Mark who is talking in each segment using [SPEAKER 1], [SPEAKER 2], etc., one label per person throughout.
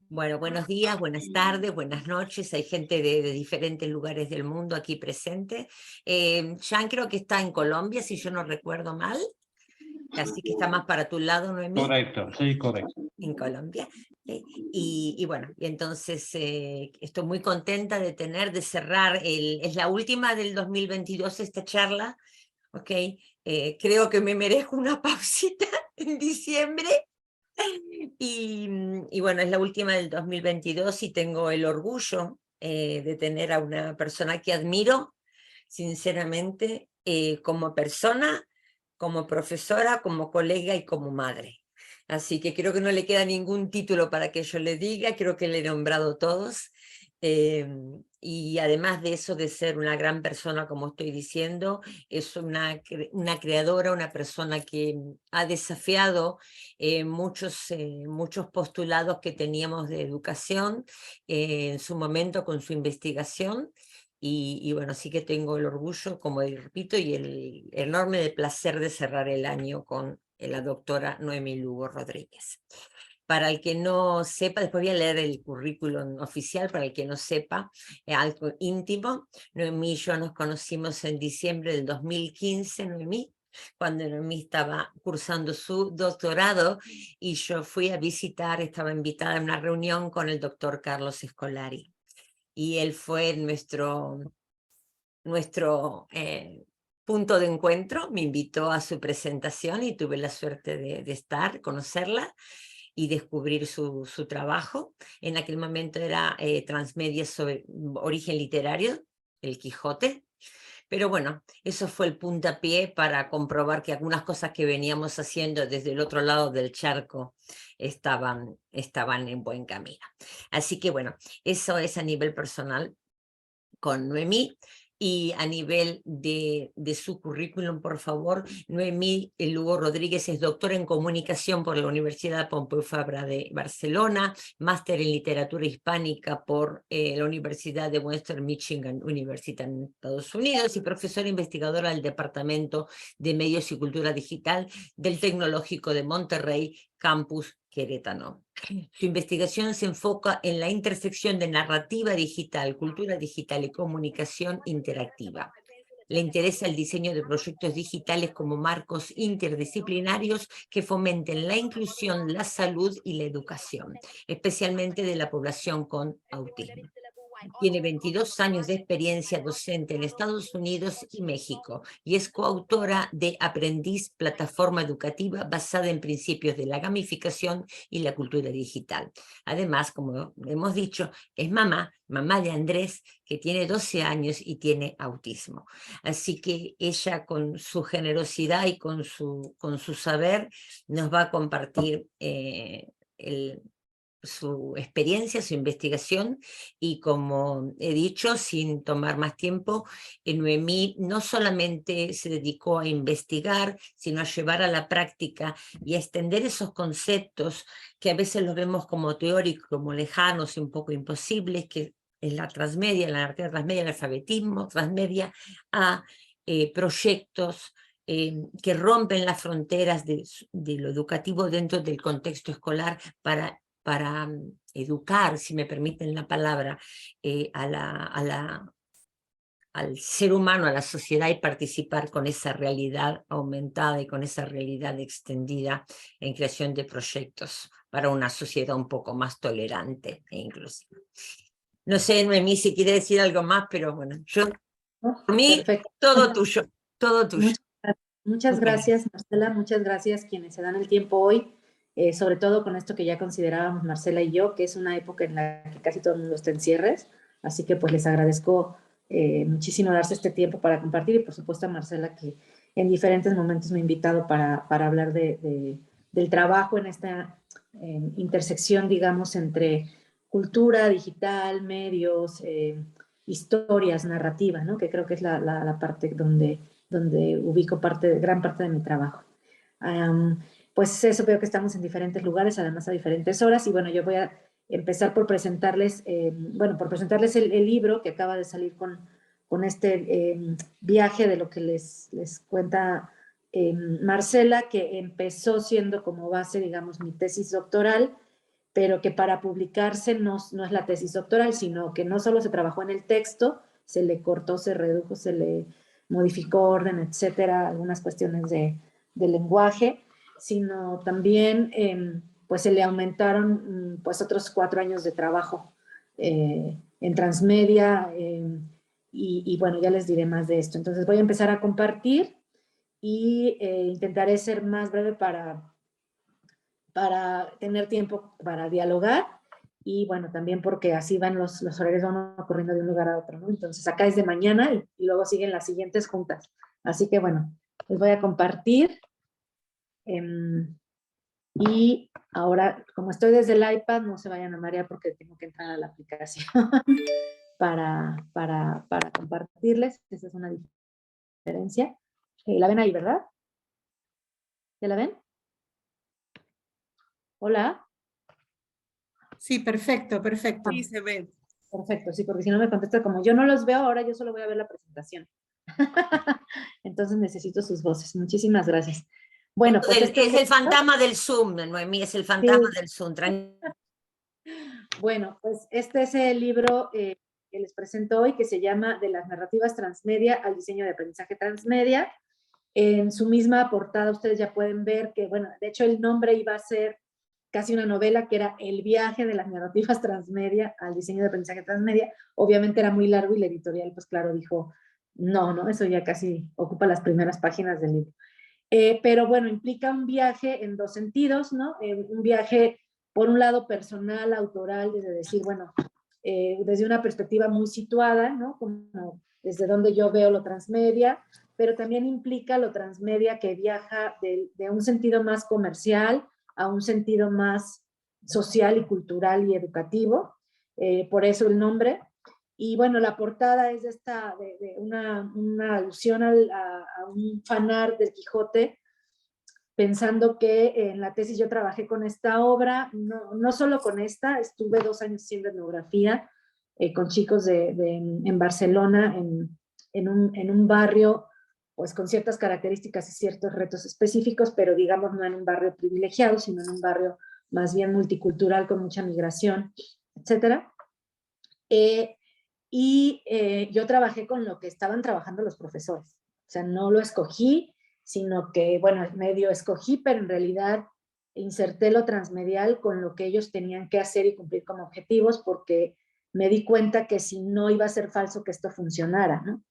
[SPEAKER 1] Bueno, buenos días, buenas tardes, buenas noches. Hay gente de diferentes lugares del mundo aquí presente. Jan creo que está en Colombia, si yo no recuerdo mal. Así que está más para tu lado, Noemí.
[SPEAKER 2] Correcto, sí, correcto.
[SPEAKER 1] En Colombia. Y bueno, y entonces estoy muy contenta de cerrar, es la última del 2022 esta charla, ¿ok? Creo que me merezco una pausita en diciembre. Y bueno, es la última del 2022 y tengo el orgullo de tener a una persona que admiro, sinceramente, como persona, como profesora, como colega y como madre. Así que creo que no le queda ningún título para que yo le diga, creo que le he nombrado todos. Y además de eso, de ser una gran persona, como estoy diciendo, es una creadora, una persona que ha desafiado muchos postulados que teníamos de educación en su momento con su investigación. Y bueno, sí que tengo el orgullo, como repito, y el enorme placer de cerrar el año con la doctora Noemí Lugo Rodríguez. Para el que no sepa, después voy a leer el currículum oficial, para el que no sepa, algo íntimo, Noemí y yo nos conocimos en diciembre del 2015, Noemí, cuando Noemí estaba cursando su doctorado y yo fui a visitar, estaba invitada a una reunión con el doctor Carlos Scolari. Y él fue nuestro punto de encuentro, me invitó a su presentación y tuve la suerte de conocerla y descubrir su trabajo. En aquel momento era Transmedia sobre origen literario, El Quijote. Pero bueno, eso fue el puntapié para comprobar que algunas cosas que veníamos haciendo desde el otro lado del charco estaban en buen camino. Así que bueno, eso es a nivel personal con Noemí. Y a nivel de su currículum, por favor, Noemí Lugo Rodríguez es doctora en comunicación por la Universidad Pompeu Fabra de Barcelona, máster en literatura hispánica por la Universidad de Western Michigan University en Estados Unidos y profesora investigadora del Departamento de Medios y Cultura Digital del Tecnológico de Monterrey, Campus Querétaro. Su investigación se enfoca en la intersección de narrativa digital, cultura digital y comunicación interactiva. Le interesa el diseño de proyectos digitales como marcos interdisciplinarios que fomenten la inclusión, la salud y la educación, especialmente de la población con autismo. Tiene 22 años de experiencia docente en Estados Unidos y México y es coautora de Aprendiz, plataforma educativa basada en principios de la gamificación y la cultura digital. Además, como hemos dicho, es mamá de Andrés, que tiene 12 años y tiene autismo. Así que ella, con su generosidad y con su saber, nos va a compartir su experiencia, su investigación, y como he dicho, sin tomar más tiempo, Noemí no solamente se dedicó a investigar, sino a llevar a la práctica y a extender esos conceptos que a veces los vemos como teóricos, como lejanos y un poco imposibles, que es la transmedia, la narrativa transmedia, el alfabetismo transmedia, a proyectos que rompen las fronteras de lo educativo dentro del contexto escolar para educar, si me permiten la palabra, al ser humano, a la sociedad, y participar con esa realidad aumentada y con esa realidad extendida en creación de proyectos para una sociedad un poco más tolerante e inclusiva. No sé, Noemí, si quiere decir algo más, pero bueno, yo, por mí,
[SPEAKER 3] Perfecto.
[SPEAKER 1] todo tuyo, todo tuyo.
[SPEAKER 3] Muchas gracias, Marcela, muchas gracias quienes se dan el tiempo hoy, sobre todo con esto que ya considerábamos Marcela y yo, que es una época en la que casi todo el mundo está en cierres, así que pues les agradezco muchísimo darse este tiempo para compartir, y por supuesto a Marcela, que en diferentes momentos me ha invitado para hablar del trabajo en esta intersección, digamos, entre cultura digital, medios, historias, narrativa, ¿no? Que creo que es la parte donde ubico gran parte de mi trabajo. Pues eso, veo que estamos en diferentes lugares, además a diferentes horas, y bueno, yo voy a empezar por presentarles, el libro que acaba de salir con este viaje de lo que les cuenta Marcela, que empezó siendo como base, digamos, mi tesis doctoral, pero que para publicarse no es la tesis doctoral, sino que no solo se trabajó en el texto, se le cortó, se redujo, se le modificó orden, etcétera, algunas cuestiones de lenguaje, sino también pues se le aumentaron pues otros 4 años de trabajo en transmedia y bueno, ya les diré más de esto. Entonces voy a empezar a compartir y intentaré ser más breve para tener tiempo para dialogar y bueno, también porque así van los horarios, van corriendo de un lugar a otro, ¿no? Entonces acá es de mañana y luego siguen las siguientes juntas. Así que bueno, les voy a compartir. Y ahora, como estoy desde el iPad, no se vayan a marear porque tengo que entrar a la aplicación para compartirles. Esa es una diferencia. ¿La ven ahí, verdad? ¿Ya la ven? Hola.
[SPEAKER 2] Sí, perfecto, perfecto.
[SPEAKER 4] Sí, se ve.
[SPEAKER 3] Perfecto, sí, porque si no me contesta como yo no los veo ahora, yo solo voy a ver la presentación. Entonces necesito sus voces. Muchísimas gracias. Bueno, pues
[SPEAKER 1] es el fantasma del Zoom, Noemí, es el fantasma del Zoom.
[SPEAKER 3] Bueno, pues este es el libro que les presento hoy, que se llama De las narrativas transmedia al diseño de aprendizaje transmedia. En su misma portada ustedes ya pueden ver que, bueno, de hecho el nombre iba a ser casi una novela que era El viaje de las narrativas transmedia al diseño de aprendizaje transmedia. Obviamente era muy largo y la editorial, pues claro, dijo, no, eso ya casi ocupa las primeras páginas del libro. Pero bueno, implica un viaje en 2 sentidos, ¿no? Un viaje, por un lado, personal, autoral, desde decir, bueno, desde una perspectiva muy situada, ¿no? Como desde donde yo veo lo transmedia, pero también implica lo transmedia que viaja de un sentido más comercial a un sentido más social y cultural y educativo, por eso el nombre. Y bueno, la portada es de una alusión a un fanart del Quijote, pensando que en la tesis yo trabajé con esta obra, no solo con esta, estuve 2 años haciendo etnografía con chicos en Barcelona, en un barrio pues con ciertas características y ciertos retos específicos, pero digamos no en un barrio privilegiado, sino en un barrio más bien multicultural con mucha migración, etcétera. Yo trabajé con lo que estaban trabajando los profesores. O sea, no lo escogí, sino que, bueno, medio escogí, pero en realidad inserté lo transmedial con lo que ellos tenían que hacer y cumplir como objetivos, porque me di cuenta que si no iba a ser falso que esto funcionara, ¿no?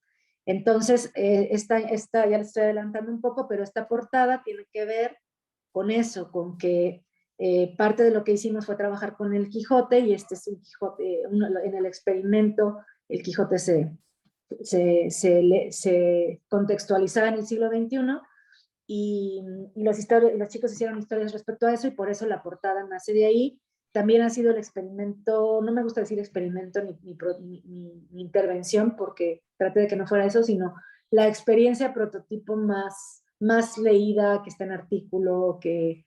[SPEAKER 3] Entonces, esta ya les estoy adelantando un poco, pero esta portada tiene que ver con eso, con que parte de lo que hicimos fue trabajar con el Quijote, y este es un Quijote, en el experimento el Quijote se contextualizaba en el siglo XXI y los chicos hicieron historias respecto a eso y por eso la portada nace de ahí. También ha sido el experimento, no me gusta decir experimento ni intervención porque traté de que no fuera eso, sino la experiencia prototipo más leída, que está en artículo, que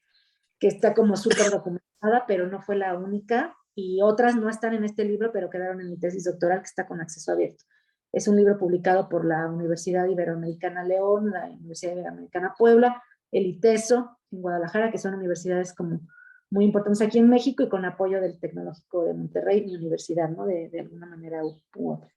[SPEAKER 3] está como súper documentada, pero no fue la única, y otras no están en este libro, pero quedaron en mi tesis doctoral, que está con acceso abierto. Es un libro publicado por la Universidad Iberoamericana León, la Universidad Iberoamericana Puebla, el ITESO en Guadalajara, que son universidades como muy importantes aquí en México, y con apoyo del Tecnológico de Monterrey, mi universidad, ¿no? De alguna manera u otra.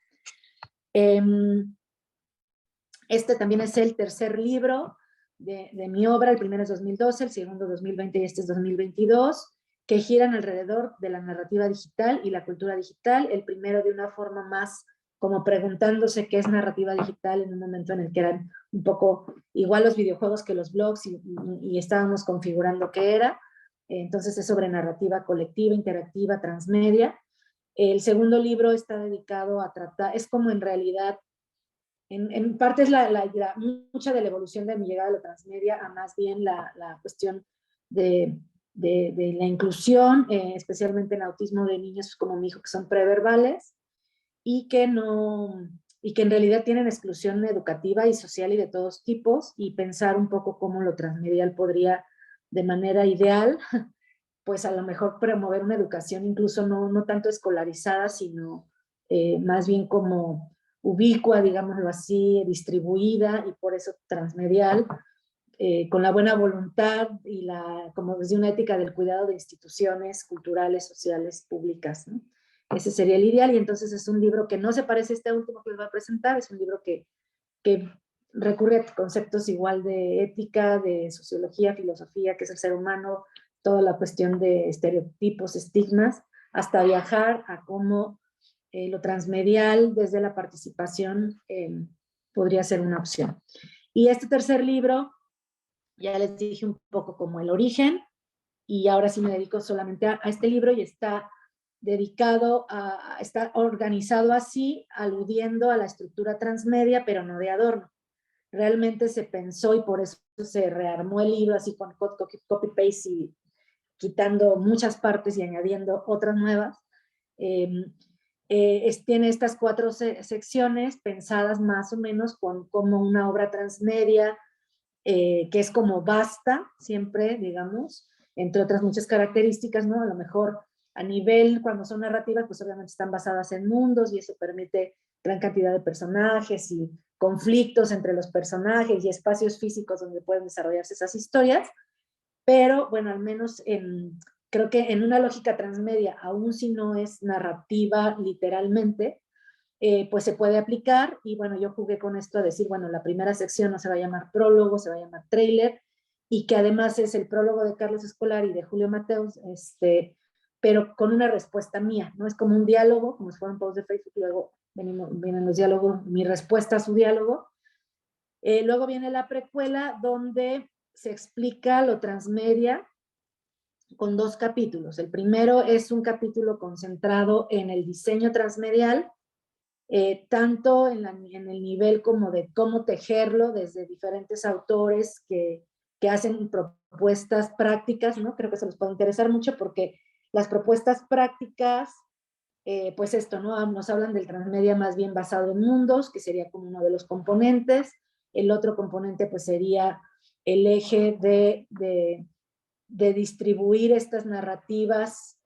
[SPEAKER 3] Este también es el tercer libro de mi obra. El primero es 2012, el segundo 2020 y este es 2022, que giran alrededor de la narrativa digital y la cultura digital. El primero de una forma más como preguntándose qué es narrativa digital en un momento en el que eran un poco igual los videojuegos que los blogs y estábamos configurando qué era. Entonces es sobre narrativa colectiva, interactiva, transmedia. El segundo libro está dedicado a tratar, es como en realidad en parte es mucha de la evolución de mi llegada a lo transmedia a más bien la cuestión de la inclusión, especialmente en autismo de niños como mi hijo que son preverbales y que en realidad tienen exclusión educativa y social y de todos tipos, y pensar un poco cómo lo transmedial podría de manera ideal pues a lo mejor promover una educación incluso no tanto escolarizada, sino más bien como ubicua, digámoslo así, distribuida y por eso transmedial, con la buena voluntad y como desde una ética del cuidado de instituciones culturales, sociales, públicas, ¿no? Ese sería el ideal, y entonces es un libro que no se parece a este último que les voy a presentar, es un libro que recurre a conceptos igual de ética, de sociología, filosofía, que es el ser humano, toda la cuestión de estereotipos, estigmas, hasta viajar a cómo lo transmedial desde la participación podría ser una opción. Y este tercer libro, ya les dije un poco como el origen, y ahora sí me dedico solamente a este libro, y está dedicado está organizado así, aludiendo a la estructura transmedia, pero no de adorno. Realmente se pensó, y por eso se rearmó el libro así con copy-paste y quitando muchas partes y añadiendo otras nuevas. Tiene estas 4 secciones pensadas más o menos como una obra transmedia, que es como basta siempre, digamos, entre otras muchas características, ¿no? A lo mejor a nivel, cuando son narrativas, pues obviamente están basadas en mundos, y eso permite gran cantidad de personajes y conflictos entre los personajes y espacios físicos donde pueden desarrollarse esas historias, pero bueno, al menos creo que en una lógica transmedia, aun si no es narrativa literalmente, pues se puede aplicar. Y bueno, yo jugué con esto a decir, bueno, la primera sección no se va a llamar prólogo, se va a llamar tráiler, y que además es el prólogo de Carlos Escolar y de Julio Mateos, pero con una respuesta mía, ¿no? Es como un diálogo, como si fuera un post de Facebook, luego vienen los diálogos, mi respuesta a su diálogo. Luego viene la precuela, donde se explica lo transmedia con 2 capítulos. El primero es un capítulo concentrado en el diseño transmedial, tanto en el nivel como de cómo tejerlo desde diferentes autores que hacen propuestas prácticas, ¿no? Creo que se les puede interesar mucho, porque las propuestas prácticas, pues esto, ¿no? Nos hablan del transmedia más bien basado en mundos, que sería como uno de los componentes. El otro componente pues sería el eje de distribuir estas narrativas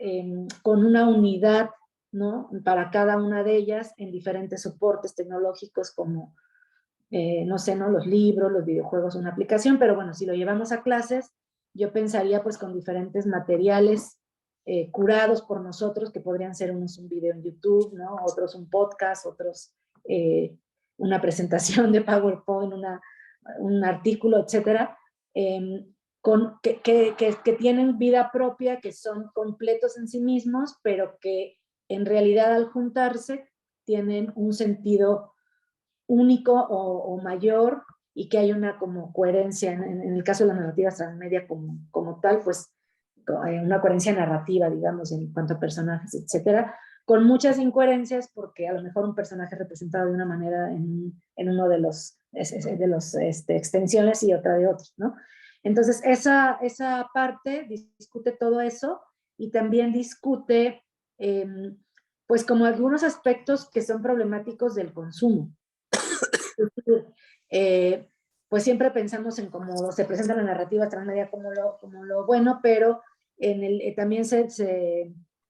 [SPEAKER 3] con una unidad, ¿no? Para cada una de ellas en diferentes soportes tecnológicos como, no sé, ¿no? Los libros, los videojuegos, una aplicación, pero bueno, si lo llevamos a clases, yo pensaría pues con diferentes materiales curados por nosotros, que podrían ser unos un video en YouTube, ¿no? Otros un podcast, otros una presentación de PowerPoint, un artículo, etcétera, que tienen vida propia, que son completos en sí mismos, pero que en realidad al juntarse tienen un sentido único o mayor, y que hay una como coherencia, en el caso de las narrativas transmedia como tal, pues una coherencia narrativa, digamos, en cuanto a personajes, etcétera, con muchas incoherencias, porque a lo mejor un personaje es representado de una manera en uno de los extensiones y otra de otros, ¿no? Entonces, esa parte discute todo eso, y también discute, pues, como algunos aspectos que son problemáticos del consumo. Pues siempre pensamos en cómo se presenta la narrativa transmedia como lo bueno, pero también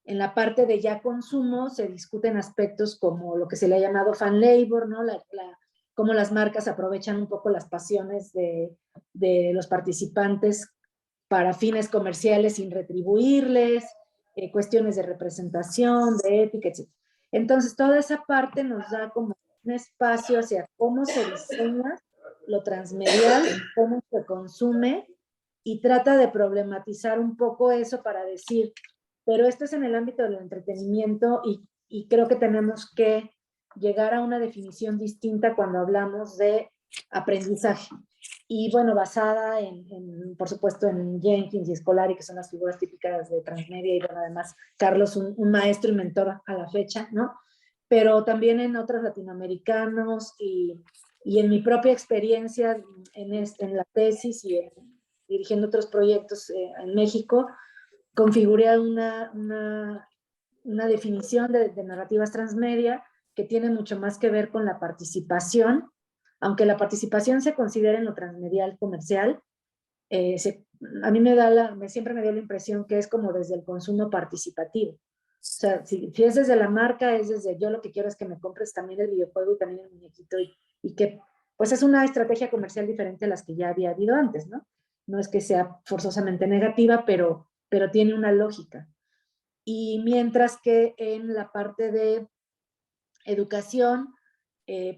[SPEAKER 3] en la parte de ya consumo se discuten aspectos como lo que se le ha llamado fan labor, ¿no? Cómo las marcas aprovechan un poco las pasiones de los participantes para fines comerciales sin retribuirles, cuestiones de representación, de ética, etc. Entonces, toda esa parte nos da como un espacio hacia cómo se diseña lo transmedial, cómo se consume, y trata de problematizar un poco eso para decir, pero esto es en el ámbito del entretenimiento, y creo que tenemos que llegar a una definición distinta cuando hablamos de aprendizaje. Y bueno, basada por supuesto, en Jenkins y Scolari, que son las figuras típicas de transmedia, y bueno, además Carlos, un maestro y mentor a la fecha, ¿no? Pero también en otros latinoamericanos, y en mi propia experiencia en la tesis y dirigiendo otros proyectos en México, configuré una definición de narrativas transmedia que tiene mucho más que ver con la participación, aunque la participación se considera en lo transmedial comercial. A mí siempre me dio la impresión que es como desde el consumo participativo. O sea, si es desde la marca, es desde yo lo que quiero es que me compres también el videojuego y también el muñequito, y que pues es una estrategia comercial diferente a las que ya había habido antes, ¿no? No es que sea forzosamente negativa, pero tiene una lógica. Y mientras que en la parte de educación,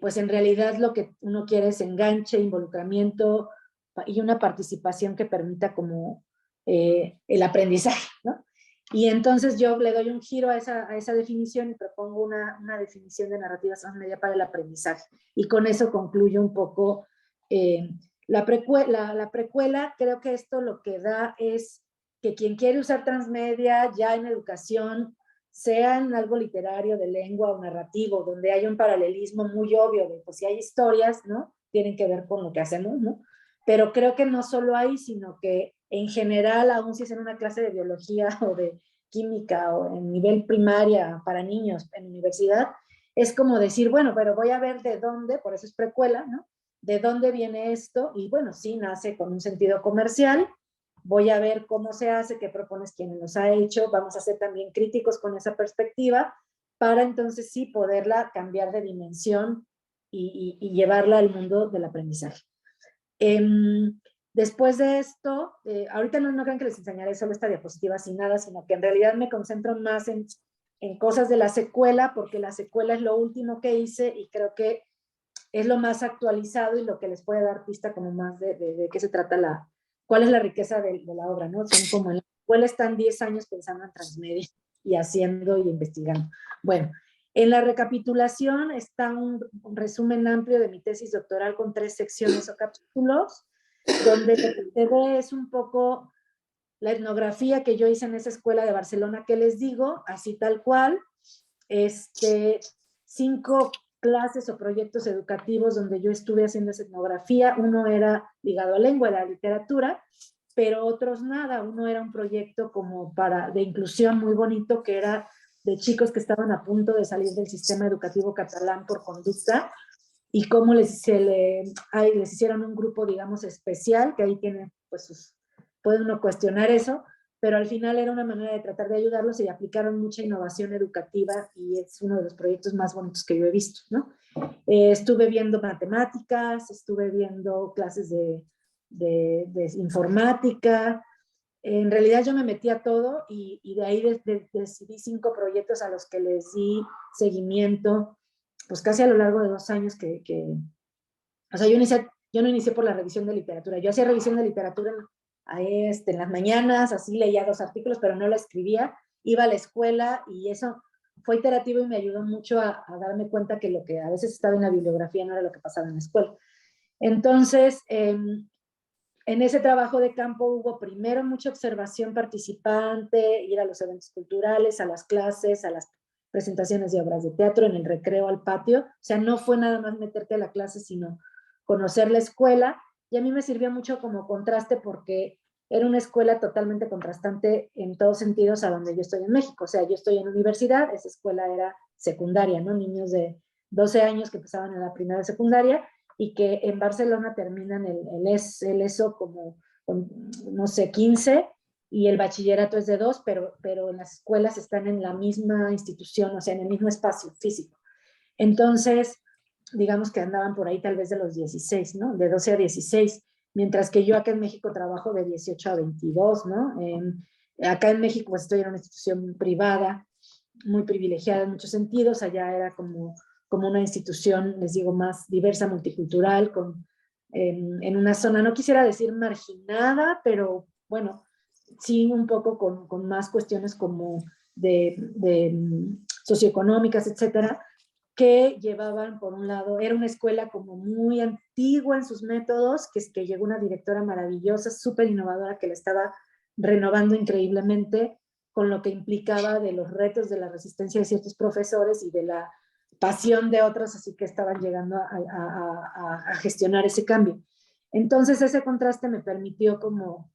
[SPEAKER 3] pues en realidad lo que uno quiere es enganche, involucramiento y una participación que permita como el aprendizaje, ¿no? Y entonces yo le doy un giro a esa definición y propongo una definición de narrativas transmedia para el aprendizaje. Y con eso concluyo un poco la precuela. Creo que esto lo que da es que quien quiere usar transmedia ya en educación, sea en algo literario, de lengua o narrativo, donde hay un paralelismo muy obvio de, pues si hay historias, ¿no? Tienen que ver con lo que hacemos, ¿no? Pero creo que no solo hay, sino que en general, aún si es en una clase de biología o de química o en nivel primaria para niños en universidad, es como decir, bueno, pero voy a ver de dónde, por eso es precuela, ¿no? De dónde viene esto, y bueno, sí nace con un sentido comercial, voy a ver cómo se hace, qué propones quienes los ha hecho, vamos a ser también críticos con esa perspectiva, para entonces sí poderla cambiar de dimensión y llevarla al mundo del aprendizaje. Después de esto, ahorita no crean que les enseñaré solo esta diapositiva sin nada, sino que en realidad me concentro más en cosas de la secuela, porque la secuela es lo último que hice y creo que es lo más actualizado y lo que les puede dar pista como más de qué se trata cuál es la riqueza de la obra, ¿no? Son como en la secuela están 10 años pensando en transmedia y haciendo y investigando. Bueno, en la recapitulación está un resumen amplio de mi tesis doctoral con 3 secciones o capítulos, donde lo que se ve es un poco la etnografía que yo hice en esa escuela de Barcelona que les digo, así tal cual, 5 clases o proyectos educativos donde yo estuve haciendo esa etnografía. Uno era ligado a lengua, a la literatura, pero otros nada. Uno era un proyecto como de inclusión muy bonito, que era de chicos que estaban a punto de salir del sistema educativo catalán por conducta, y cómo les hicieron un grupo, digamos, especial, que ahí tiene, pues, puede uno cuestionar eso, pero al final era una manera de tratar de ayudarlos y aplicaron mucha innovación educativa y es uno de los proyectos más bonitos que yo he visto, ¿no? Estuve viendo matemáticas, estuve viendo clases de informática. En realidad yo me metí a todo y de ahí decidí 5 proyectos a los que les di seguimiento, pues casi a lo largo de 2 años o sea, yo no inicié por la revisión de literatura, yo hacía revisión de literatura en las mañanas, así leía 2 artículos, pero no la escribía, iba a la escuela y eso fue iterativo y me ayudó mucho a darme cuenta que lo que a veces estaba en la bibliografía no era lo que pasaba en la escuela. Entonces, en ese trabajo de campo hubo primero mucha observación participante, ir a los eventos culturales, a las clases, a las presentaciones de obras de teatro, en el recreo, al patio. O sea, no fue nada más meterte a la clase, sino conocer la escuela. Y a mí me sirvió mucho como contraste porque era una escuela totalmente contrastante en todos sentidos a donde yo estoy en México. O sea, yo estoy en universidad, esa escuela era secundaria, ¿no? Niños de 12 años que empezaban en la primera secundaria, y que en Barcelona terminan el ESO como, no sé, 15, y el bachillerato es de 2, pero las escuelas están en la misma institución, o sea, en el mismo espacio físico. Entonces, digamos que andaban por ahí tal vez de los 16, ¿no? De 12 a 16, mientras que yo acá en México trabajo de 18 a 22, ¿no? Acá en México pues, estoy en una institución privada, muy privilegiada en muchos sentidos, allá era como una institución, les digo, más diversa, multicultural, en una zona, no quisiera decir marginada, pero bueno, sí un poco con más cuestiones como de socioeconómicas, etcétera, que llevaban, por un lado, era una escuela como muy antigua en sus métodos, que llegó una directora maravillosa, súper innovadora, que la estaba renovando increíblemente, con lo que implicaba de los retos de la resistencia de ciertos profesores y de la pasión de otros, así que estaban llegando a gestionar ese cambio. Entonces ese contraste me permitió como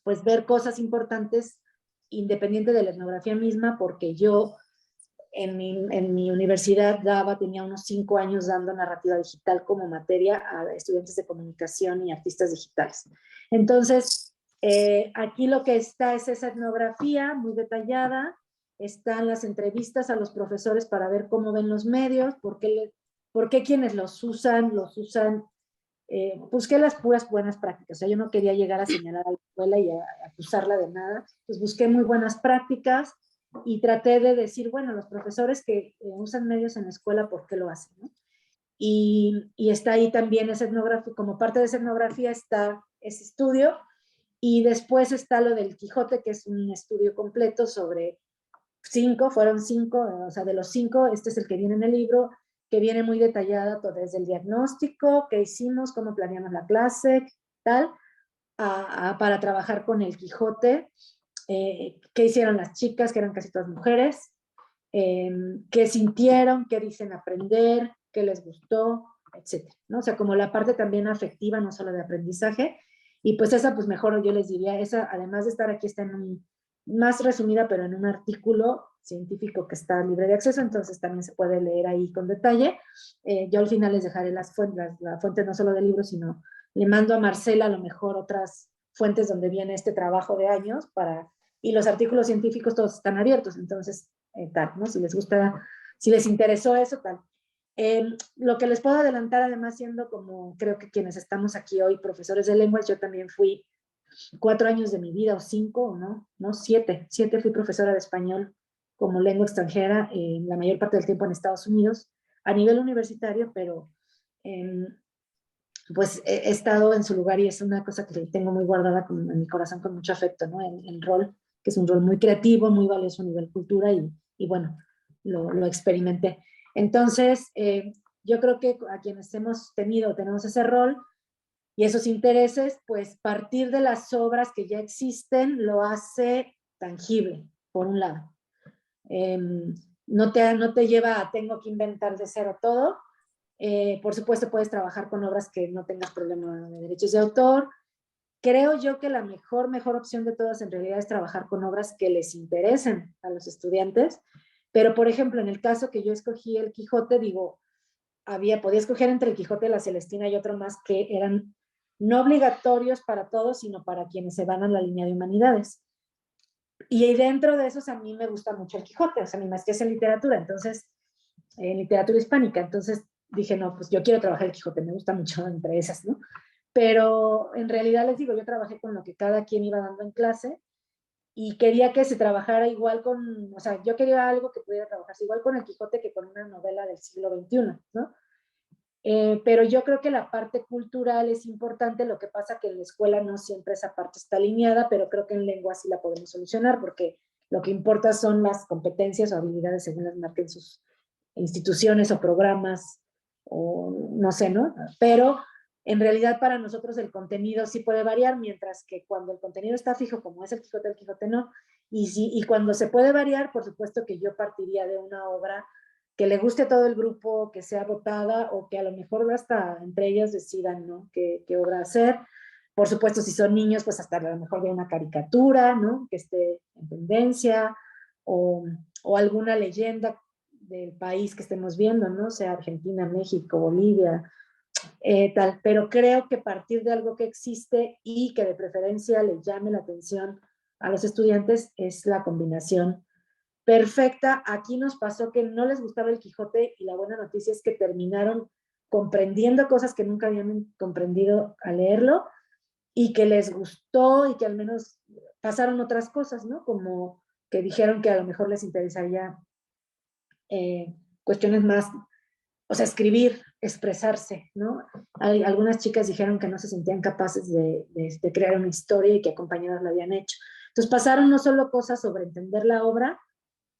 [SPEAKER 3] pues ver cosas importantes independiente de la etnografía misma, porque yo en mi universidad tenía unos 5 años dando narrativa digital como materia a estudiantes de comunicación y artistas digitales. Entonces, aquí lo que está es esa etnografía muy detallada, están las entrevistas a los profesores para ver cómo ven los medios, por qué ¿Por qué quienes los usan, busqué las puras buenas prácticas? O sea, yo no quería llegar a señalar a la escuela y a acusarla de nada, pues busqué muy buenas prácticas y traté de decir, bueno, los profesores que usan medios en la escuela, ¿por qué lo hacen? ¿No? Y está ahí también esa etnografía, como parte de esa etnografía está ese estudio, y después está lo del Quijote, que es un estudio completo sobre fueron 5, o sea, de los 5, este es el que viene en el libro, que viene muy detallada todo, desde el diagnóstico, qué hicimos, cómo planeamos la clase, tal, para trabajar con el Quijote, qué hicieron las chicas, que eran casi todas mujeres, qué sintieron, qué dicen aprender, qué les gustó, etcétera, ¿no? O sea, como la parte también afectiva, no solo de aprendizaje, y pues esa, pues mejor yo les diría, esa, además de estar aquí, está en un, más resumida, pero en un artículo científico que está libre de acceso, entonces también se puede leer ahí con detalle. Yo al final les dejaré las fuentes, la fuente no solo del libro, sino le mando a Marcela a lo mejor otras fuentes donde viene este trabajo de años y los artículos científicos todos están abiertos, entonces tal, ¿no? Si les gusta, si les interesó eso, tal. Lo que les puedo adelantar, además, siendo como creo que quienes estamos aquí hoy, profesores de lenguas, yo también fui 4 años de mi vida, o 5, o no, 7 fui profesora de español como lengua extranjera, la mayor parte del tiempo en Estados Unidos, a nivel universitario, pero pues he estado en su lugar y es una cosa que tengo muy guardada en mi corazón con mucho afecto, ¿no? El rol, que es un rol muy creativo, muy valioso a nivel cultura y bueno, lo experimenté. Entonces, yo creo que a quienes tenemos ese rol y esos intereses, pues partir de las obras que ya existen lo hace tangible, por un lado. No te lleva a tengo que inventar de cero todo. Por supuesto, puedes trabajar con obras que no tengas problema de derechos de autor. Creo yo que la mejor opción de todas en realidad es trabajar con obras que les interesen a los estudiantes. Pero, por ejemplo, en el caso que yo escogí el Quijote, digo, podía escoger entre el Quijote y la Celestina y otro más que eran no obligatorios para todos, sino para quienes se van a la línea de humanidades. Y dentro de esos a mí me gusta mucho el Quijote, o sea, mi maestría es en literatura, entonces, en literatura hispánica, entonces dije, no, pues yo quiero trabajar el Quijote, me gusta mucho entre esas, ¿no? Pero en realidad les digo, yo trabajé con lo que cada quien iba dando en clase y quería que se trabajara igual o sea, yo quería algo que pudiera trabajarse igual con el Quijote que con una novela del siglo XXI, ¿no? Pero yo creo que la parte cultural es importante, lo que pasa que en la escuela no siempre esa parte está alineada, pero creo que en lengua sí la podemos solucionar, porque lo que importa son las competencias o habilidades según las marquen sus instituciones o programas, o no sé, ¿no? Pero en realidad para nosotros el contenido sí puede variar, mientras que cuando el contenido está fijo, como es el Quijote no, y cuando se puede variar, por supuesto que yo partiría de una obra que le guste a todo el grupo, que sea votada o que a lo mejor hasta entre ellas decidan, ¿no? qué obra hacer. Por supuesto, si son niños, pues hasta a lo mejor de una caricatura, ¿no? Que esté en tendencia, o alguna leyenda del país que estemos viendo, ¿no? Sea Argentina, México, Bolivia, tal. Pero creo que partir de algo que existe y que de preferencia le llame la atención a los estudiantes es la combinación perfecta. Aquí nos pasó que no les gustaba el Quijote y la buena noticia es que terminaron comprendiendo cosas que nunca habían comprendido al leerlo y que les gustó y que al menos pasaron otras cosas, ¿no? Como que dijeron que a lo mejor les interesaría cuestiones más, o sea, escribir, expresarse, ¿no? Algunas chicas dijeron que no se sentían capaces de crear una historia y que acompañadas la habían hecho. Entonces pasaron no solo cosas sobre entender la obra,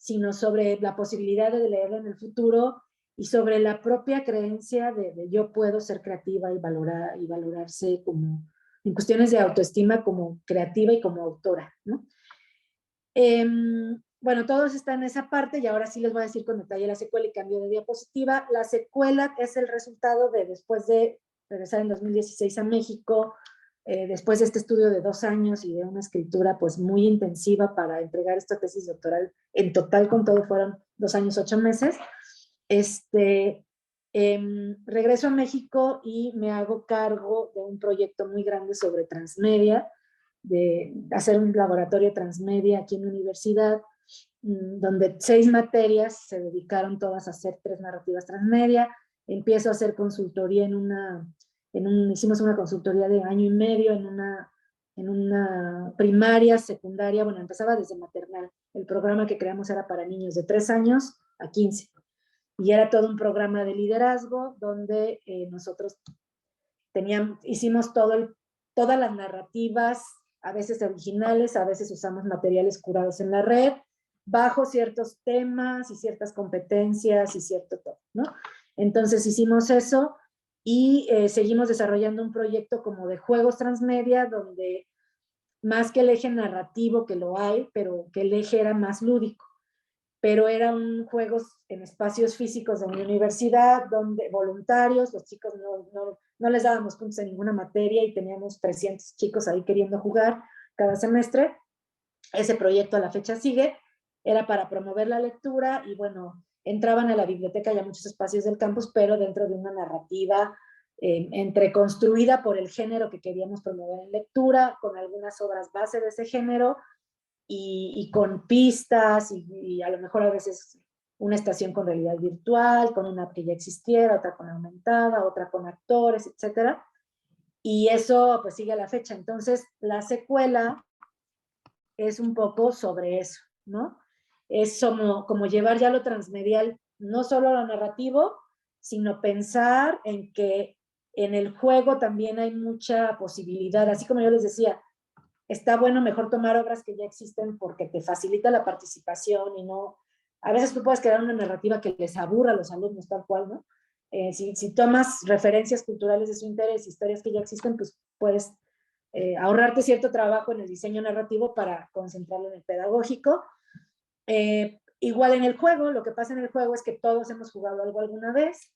[SPEAKER 3] sino sobre la posibilidad de leerla en el futuro y sobre la propia creencia de yo puedo ser creativa y valorarse como en cuestiones de autoestima como creativa y como autora, ¿no? Bueno, todos están en esa parte y ahora sí les voy a decir con detalle la secuela y cambio de diapositiva. La secuela es el resultado de después de regresar en 2016 a México, después de este estudio de 2 años y de una escritura pues muy intensiva para entregar esta tesis doctoral. En total con todo fueron 2 años, 8 meses. Regreso a México y me hago cargo de un proyecto muy grande sobre transmedia, de hacer un laboratorio transmedia aquí en la universidad, donde 6 materias se dedicaron todas a hacer 3 narrativas transmedia. empiezo a hacer consultoría hicimos una consultoría de año y medio en una primaria, secundaria, bueno, empezaba desde maternal. El programa que creamos era para niños de 3 años a 15. Y era todo un programa de liderazgo donde nosotros hicimos todas las narrativas, a veces originales, a veces usamos materiales curados en la red, bajo ciertos temas y ciertas competencias y cierto todo, ¿no? Entonces hicimos eso y seguimos desarrollando un proyecto como de juegos transmedia, donde más que el eje narrativo, que lo hay, pero que el eje era más lúdico. Pero eran juegos en espacios físicos de una universidad, donde voluntarios, los chicos no les dábamos puntos en ninguna materia y teníamos 300 chicos ahí queriendo jugar cada semestre. Ese proyecto a la fecha sigue, era para promover la lectura y bueno, entraban a la biblioteca y a muchos espacios del campus, pero dentro de una narrativa entre construida por el género que queríamos promover en lectura, con algunas obras base de ese género, y con pistas y a lo mejor a veces una estación con realidad virtual, con una app que ya existiera, otra con aumentada, otra con actores, etcétera. Y eso pues sigue a la fecha. Entonces la secuela es un poco sobre eso, ¿no? Es como llevar ya lo transmedial, no solo lo narrativo, sino pensar en que en el juego también hay mucha posibilidad, así como yo les decía, está bueno mejor tomar obras que ya existen porque te facilita la participación y no, a veces tú puedes crear una narrativa que les aburra a los alumnos tal cual, ¿no? Si tomas referencias culturales de su interés, historias que ya existen, pues puedes ahorrarte cierto trabajo en el diseño narrativo para concentrarlo en el pedagógico. Igual en el juego, lo que pasa en el juego es que todos hemos jugado algo alguna vez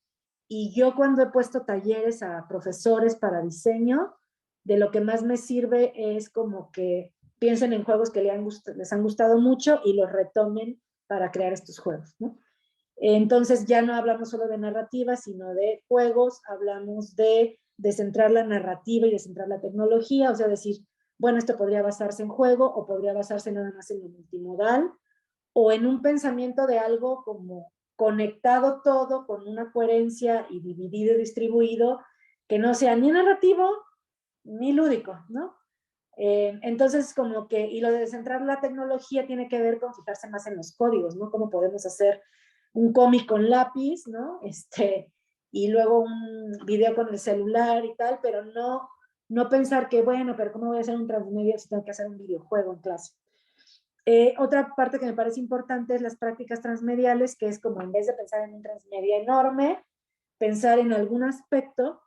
[SPEAKER 3] y yo cuando he puesto talleres a profesores para diseño, de lo que más me sirve es como que piensen en juegos que les han gustado mucho y los retomen para crear estos juegos, ¿no? Entonces ya no hablamos solo de narrativa, sino de juegos, hablamos de descentrar la narrativa y descentrar la tecnología, o sea, decir, bueno, esto podría basarse en juego o podría basarse nada más en lo multimodal o en un pensamiento de algo como conectado todo con una coherencia y dividido y distribuido que no sea ni narrativo ni lúdico, ¿no? Entonces, como que, y lo de descentrar la tecnología tiene que ver con fijarse más en los códigos, ¿no? Cómo podemos hacer un cómic con lápiz, ¿no? Y luego un video con el celular y tal, pero no pensar que, bueno, pero ¿cómo voy a hacer un transmedia si tengo que hacer un videojuego en clase? Otra parte que me parece importante es las prácticas transmediales, que es como en vez de pensar en un transmedia enorme, pensar en algún aspecto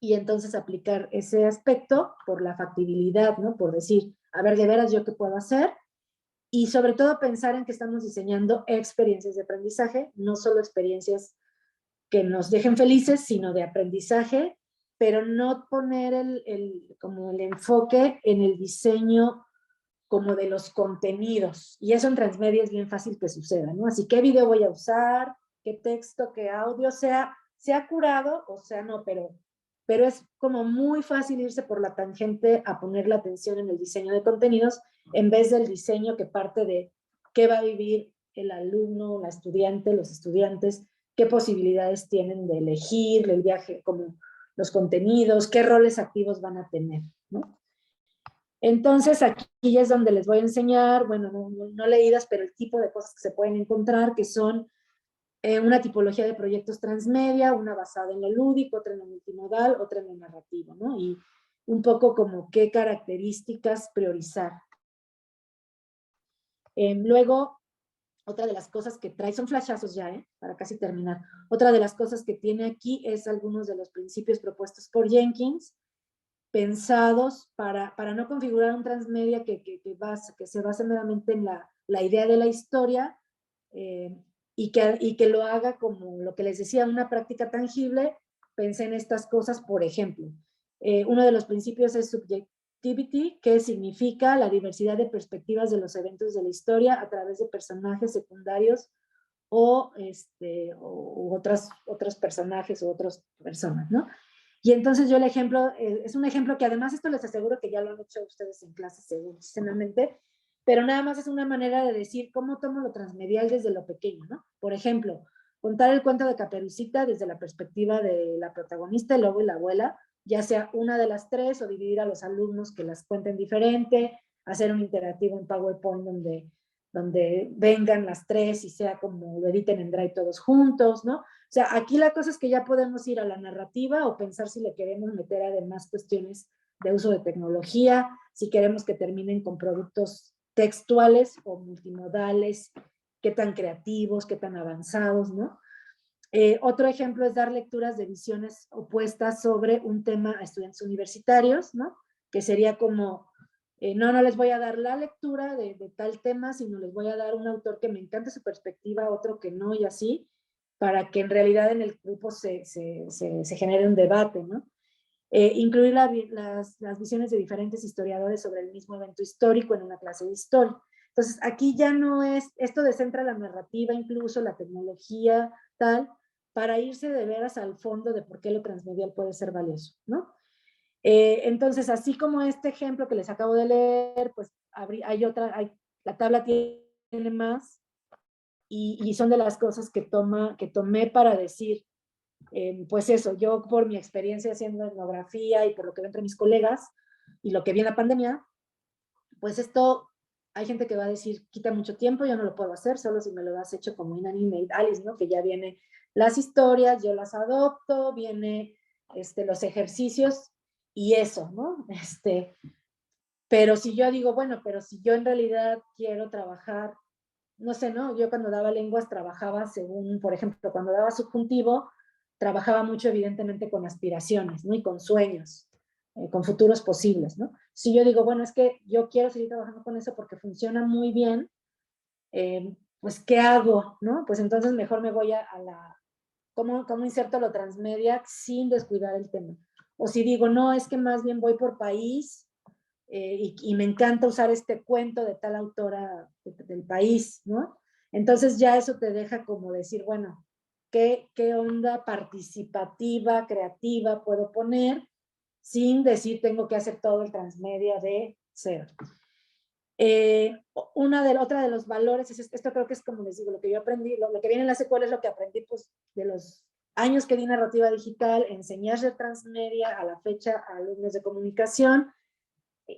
[SPEAKER 3] y entonces aplicar ese aspecto por la factibilidad, ¿no? Por decir, a ver, de veras yo qué puedo hacer, y sobre todo pensar en que estamos diseñando experiencias de aprendizaje, no solo experiencias que nos dejen felices, sino de aprendizaje, pero no poner como el enfoque en el diseño como de los contenidos. Y eso en transmedia es bien fácil que suceda, ¿no? Así, ¿qué video voy a usar? ¿Qué texto? ¿Qué audio? Sea curado o sea no, pero es como muy fácil irse por la tangente a poner la atención en el diseño de contenidos en vez del diseño que parte de qué va a vivir el alumno, la estudiante, los estudiantes, qué posibilidades tienen de elegir el viaje, como los contenidos, qué roles activos van a tener, ¿no? Entonces aquí ya es donde les voy a enseñar, bueno, no leídas, pero el tipo de cosas que se pueden encontrar, que son una tipología de proyectos transmedia, una basada en lo lúdico, otra en lo multimodal, otra en lo narrativo, ¿no? Y un poco como qué características priorizar. Luego, otra de las cosas que trae, son flashazos ya, para casi terminar. Otra de las cosas que tiene aquí es algunos de los principios propuestos por Jenkins, pensados para no configurar un transmedia que se base meramente en la idea de la historia, y que lo haga como lo que les decía, una práctica tangible. Pensé en estas cosas, por ejemplo, uno de los principios es subjectivity, que significa la diversidad de perspectivas de los eventos de la historia a través de personajes secundarios o otros personajes o otras personas, ¿no? Y entonces yo el ejemplo, es un ejemplo que además esto les aseguro que ya lo han hecho ustedes en clases seguramente, pero nada más es una manera de decir cómo tomo lo transmedial desde lo pequeño, ¿no? Por ejemplo, contar el cuento de Caperucita desde la perspectiva de la protagonista, el lobo y la abuela, ya sea una de las tres o dividir a los alumnos que las cuenten diferente, hacer un interactivo en PowerPoint donde vengan las tres y sea como lo editen en Drive todos juntos, ¿no? O sea, aquí la cosa es que ya podemos ir a la narrativa o pensar si le queremos meter además cuestiones de uso de tecnología, si queremos que terminen con productos textuales o multimodales, qué tan creativos, qué tan avanzados, ¿no? Otro ejemplo es dar lecturas de visiones opuestas sobre un tema a estudiantes universitarios, ¿no? Que sería como, no les voy a dar la lectura de tal tema, sino les voy a dar un autor que me encanta su perspectiva, otro que no, y así, para que en realidad en el grupo se genere un debate, ¿no? Incluir las visiones de diferentes historiadores sobre el mismo evento histórico en una clase de historia. Entonces, aquí ya no es, esto descentra la narrativa, incluso la tecnología, tal, para irse de veras al fondo de por qué lo transmedial puede ser valioso, ¿no? Entonces, así como este ejemplo que les acabo de leer, pues hay otra, la tabla tiene más, y son de las cosas que tomé para decir, pues eso, yo por mi experiencia haciendo etnografía y por lo que veo entre mis colegas y lo que vi en la pandemia, pues esto, hay gente que va a decir, quita mucho tiempo, yo no lo puedo hacer, solo si me lo has hecho como Inanimate Alice, ¿no? Que ya viene las historias, yo las adopto, viene los ejercicios y eso, ¿no? Pero si yo digo, bueno, pero si yo en realidad quiero trabajar, no sé, ¿no? Yo cuando daba lenguas trabajaba según, por ejemplo, cuando daba subjuntivo, trabajaba mucho evidentemente con aspiraciones, ¿no? Y con sueños, con futuros posibles, ¿no? Si yo digo, bueno, es que yo quiero seguir trabajando con eso porque funciona muy bien, pues, ¿qué hago, no? Pues entonces mejor me voy a la, ¿cómo inserto lo transmedia sin descuidar el tema? O si digo, no, es que más bien voy por país, y me encanta usar este cuento de tal autora del país, ¿no? Entonces ya eso te deja como decir, bueno, ¿qué onda participativa, creativa puedo poner sin decir tengo que hacer todo el transmedia de cero? Otra de los valores, esto creo que es como les digo, lo que yo aprendí, lo que viene en la secuela es lo que aprendí pues, de los años que di narrativa digital, enseñarse transmedia a la fecha a alumnos de comunicación,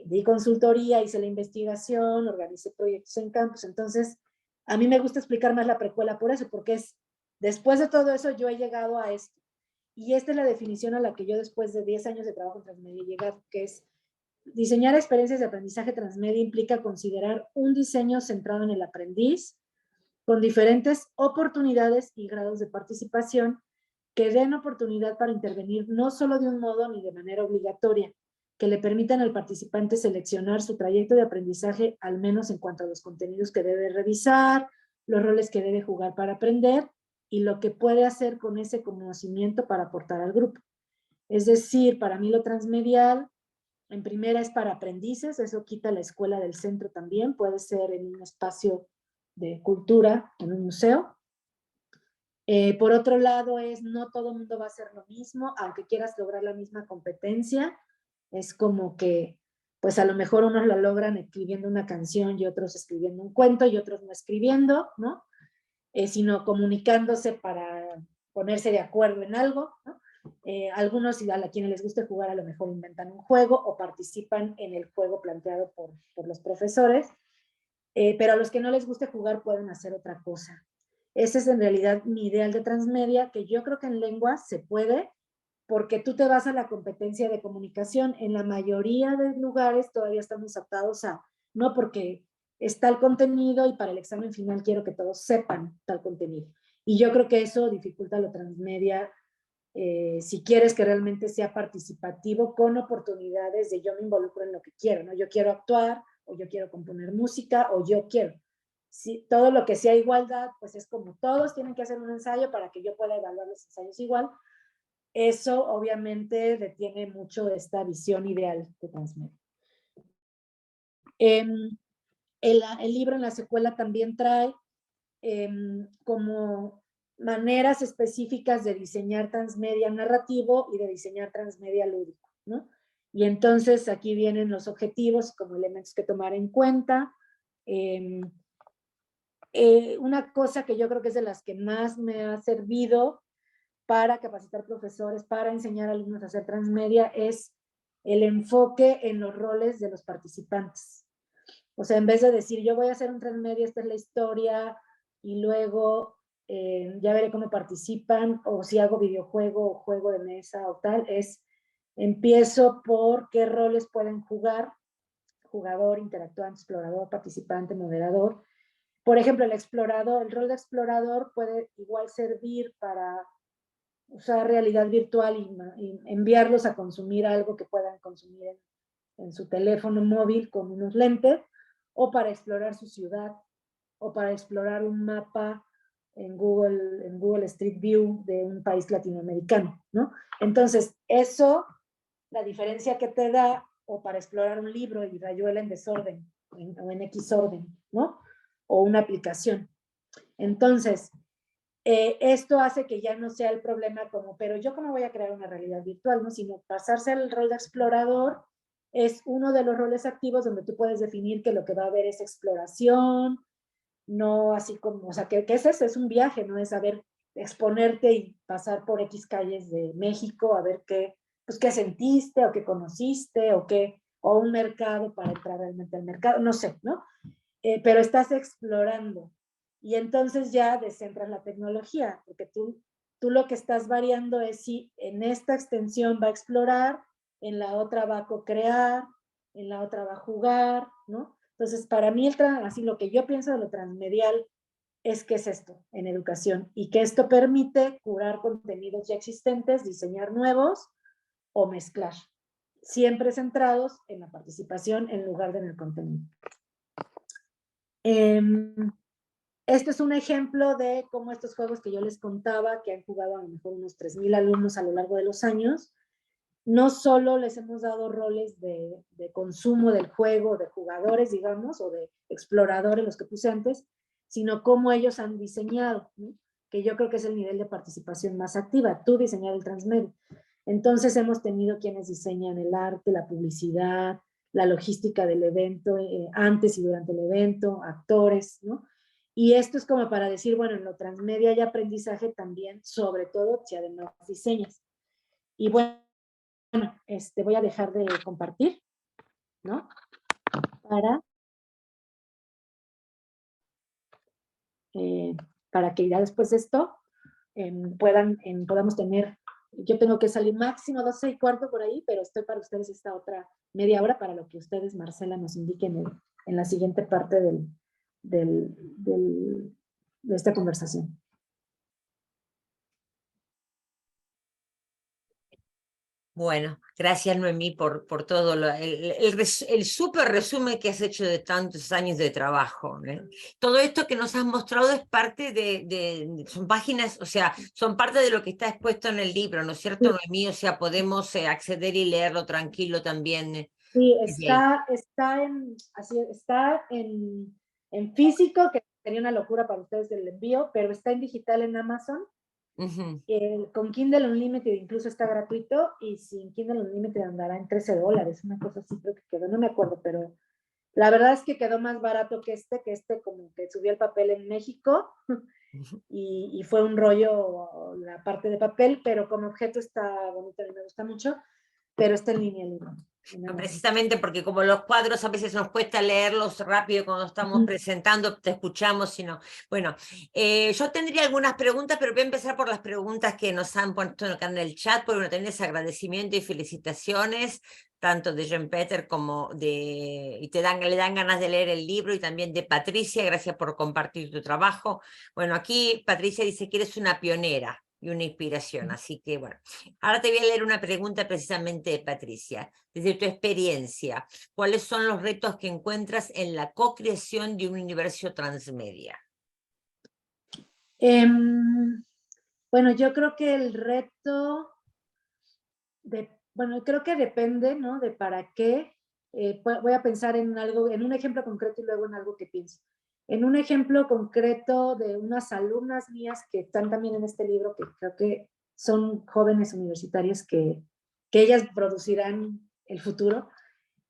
[SPEAKER 3] di consultoría, hice la investigación, organicé proyectos en campus, entonces a mí me gusta explicar más la precuela por eso, porque es, después de todo eso yo he llegado a esto, y esta es la definición a la que yo después de 10 años de trabajo en transmedia he llegado, que es diseñar experiencias de aprendizaje transmedia implica considerar un diseño centrado en el aprendiz, con diferentes oportunidades y grados de participación que den oportunidad para intervenir no solo de un modo ni de manera obligatoria, que le permitan al participante seleccionar su trayecto de aprendizaje, al menos en cuanto a los contenidos que debe revisar, los roles que debe jugar para aprender y lo que puede hacer con ese conocimiento para aportar al grupo. Es decir, para mí lo transmedial, en primera es para aprendices, eso quita la escuela del centro también, puede ser en un espacio de cultura, en un museo. Por otro lado es, no todo el mundo va a hacer lo mismo, aunque quieras lograr la misma competencia, es como que, pues a lo mejor unos lo logran escribiendo una canción y otros escribiendo un cuento y otros no escribiendo, ¿no? Sino comunicándose para ponerse de acuerdo en algo, ¿no? Algunos, a quienes les guste jugar, a lo mejor inventan un juego o participan en el juego planteado por los profesores, pero a los que no les guste jugar pueden hacer otra cosa. Ese es en realidad mi ideal de transmedia, que yo creo que en lengua se puede, porque tú te vas a la competencia de comunicación. En la mayoría de lugares todavía estamos atados a, no porque está el contenido y para el examen final quiero que todos sepan tal contenido. Y yo creo que eso dificulta lo transmedia, si quieres que realmente sea participativo con oportunidades de yo me involucro en lo que quiero, ¿no? Yo quiero actuar, o yo quiero componer música, o yo quiero. Si, todo lo que sea igualdad, pues es como todos tienen que hacer un ensayo para que yo pueda evaluar los ensayos igual. Eso obviamente detiene mucho esta visión ideal de transmedia. El libro en la secuela también trae como maneras específicas de diseñar transmedia narrativo y de diseñar transmedia lúdico, ¿no? Y entonces aquí vienen los objetivos como elementos que tomar en cuenta, una cosa que yo creo que es de las que más me ha servido para capacitar profesores, para enseñar a alumnos a hacer transmedia, es el enfoque en los roles de los participantes. O sea, en vez de decir, yo voy a hacer un transmedia, esta es la historia, y luego ya veré cómo participan, o si hago videojuego o juego de mesa o tal, empiezo por qué roles pueden jugar: jugador, interactuante, explorador, participante, moderador. Por ejemplo, el rol de explorador puede igual servir para usar realidad virtual y enviarlos a consumir algo que puedan consumir en su teléfono móvil con unos lentes, o para explorar su ciudad, o para explorar un mapa en Google Street View de un país latinoamericano, ¿no? Entonces, eso, la diferencia que te da, o para explorar un libro y rayuela en desorden, o en X orden, ¿no? O una aplicación. Entonces, esto hace que ya no sea el problema como, pero yo cómo voy a crear una realidad virtual, ¿no? Sino pasarse al rol de explorador es uno de los roles activos donde tú puedes definir que lo que va a haber es exploración, no así como, o sea, ¿qué es eso? Es un viaje, ¿no? Es saber exponerte y pasar por X calles de México a ver pues, qué sentiste o qué conociste o un mercado para entrar realmente al mercado, no sé, ¿no? Pero estás explorando. Y entonces ya descentras la tecnología, porque tú lo que estás variando es si en esta extensión va a explorar, en la otra va a co-crear, en la otra va a jugar, ¿no? Entonces, para mí, así lo que yo pienso de lo transmedial es que es esto en educación, y que esto permite curar contenidos ya existentes, diseñar nuevos o mezclar, siempre centrados en la participación en lugar de en el contenido. Este es un ejemplo de cómo estos juegos que yo les contaba, que han jugado a lo mejor unos 3,000 alumnos a lo largo de los años, no solo les hemos dado roles de consumo del juego, de jugadores, digamos, o de exploradores, los que puse antes, sino cómo ellos han diseñado, ¿no? Que yo creo que es el nivel de participación más activa, tú diseñar el transmedia. Entonces hemos tenido quienes diseñan el arte, la publicidad, la logística del evento, antes y durante el evento, actores, ¿no? Y esto es como para decir, bueno, en lo transmedia hay aprendizaje también, sobre todo si además diseñas. Y bueno, voy a dejar de compartir, ¿no? Para que ya después de esto podamos tener, yo tengo que salir máximo 12:15 por ahí, pero estoy para ustedes esta otra media hora para lo que ustedes, Marcela, nos indiquen en la siguiente parte de esta conversación.
[SPEAKER 1] Bueno, gracias Noemí por todo el súper resumen que has hecho de tantos años de trabajo, ¿eh? Todo esto que nos has mostrado es parte son páginas, o sea, son parte de lo que está expuesto en el libro, ¿no es cierto, Noemí? O sea, podemos acceder y leerlo tranquilo también.
[SPEAKER 3] Sí, está en físico, que sería una locura para ustedes del envío, pero está en digital en Amazon. Con Kindle Unlimited incluso está gratuito, y sin Kindle Unlimited andará en $13, una cosa así creo que quedó, no me acuerdo, pero la verdad es que quedó más barato que como que subió el papel en México y fue un rollo la parte de papel, pero como objeto está bonito y me gusta mucho, pero está en línea el libro.
[SPEAKER 1] Precisamente porque como los cuadros a veces nos cuesta leerlos rápido cuando estamos presentando, te escuchamos, sino... Bueno, yo tendría algunas preguntas, pero voy a empezar por las preguntas que nos han puesto acá en el chat, porque tenés agradecimiento y felicitaciones, tanto de Jean-Peter como y le dan ganas de leer el libro, y también de Patricia, gracias por compartir tu trabajo. Bueno, aquí Patricia dice que eres una pionera y una inspiración, así que bueno. Ahora te voy a leer una pregunta precisamente de Patricia. Desde tu experiencia, ¿cuáles son los retos que encuentras en la co-creación de un universo transmedia?
[SPEAKER 3] Bueno, yo creo que el reto, creo que depende, ¿no? De para qué. Voy a pensar en un ejemplo concreto y luego en algo que pienso. En un ejemplo concreto de unas alumnas mías que están también en este libro, que creo que son jóvenes universitarias que ellas producirán el futuro.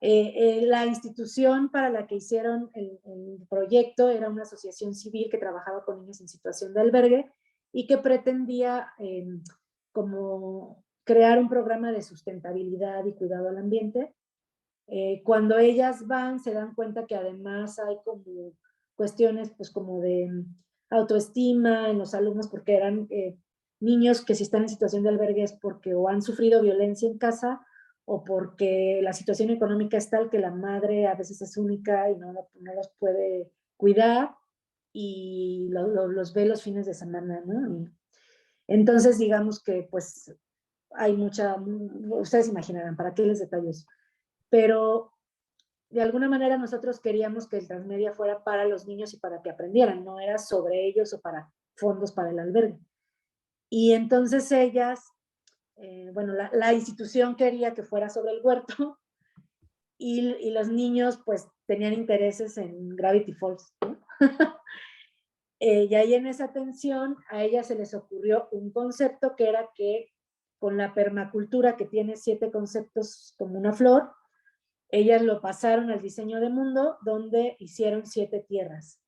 [SPEAKER 3] La institución para la que hicieron el proyecto era una asociación civil que trabajaba con niños en situación de albergue y que pretendía como crear un programa de sustentabilidad y cuidado al ambiente. Cuando ellas van, se dan cuenta que además hay como cuestiones pues como de autoestima en los alumnos, porque eran niños que si están en situación de albergue es porque o han sufrido violencia en casa o porque la situación económica es tal que la madre a veces es única y no los puede cuidar y los ve los fines de semana, ¿no? Y entonces digamos que pues hay mucha, ustedes imaginarán, ¿para qué les detallo eso? Pero de alguna manera nosotros queríamos que el transmedia fuera para los niños y para que aprendieran, no era sobre ellos o para fondos para el albergue. Y entonces ellas, bueno, la institución quería que fuera sobre el huerto y los niños pues tenían intereses en Gravity Falls, ¿no? Y ahí en esa tensión a ellas se les ocurrió un concepto que era que con la permacultura que tiene 7 conceptos como una flor, ellas lo pasaron al diseño de mundo, donde hicieron 7 tierras.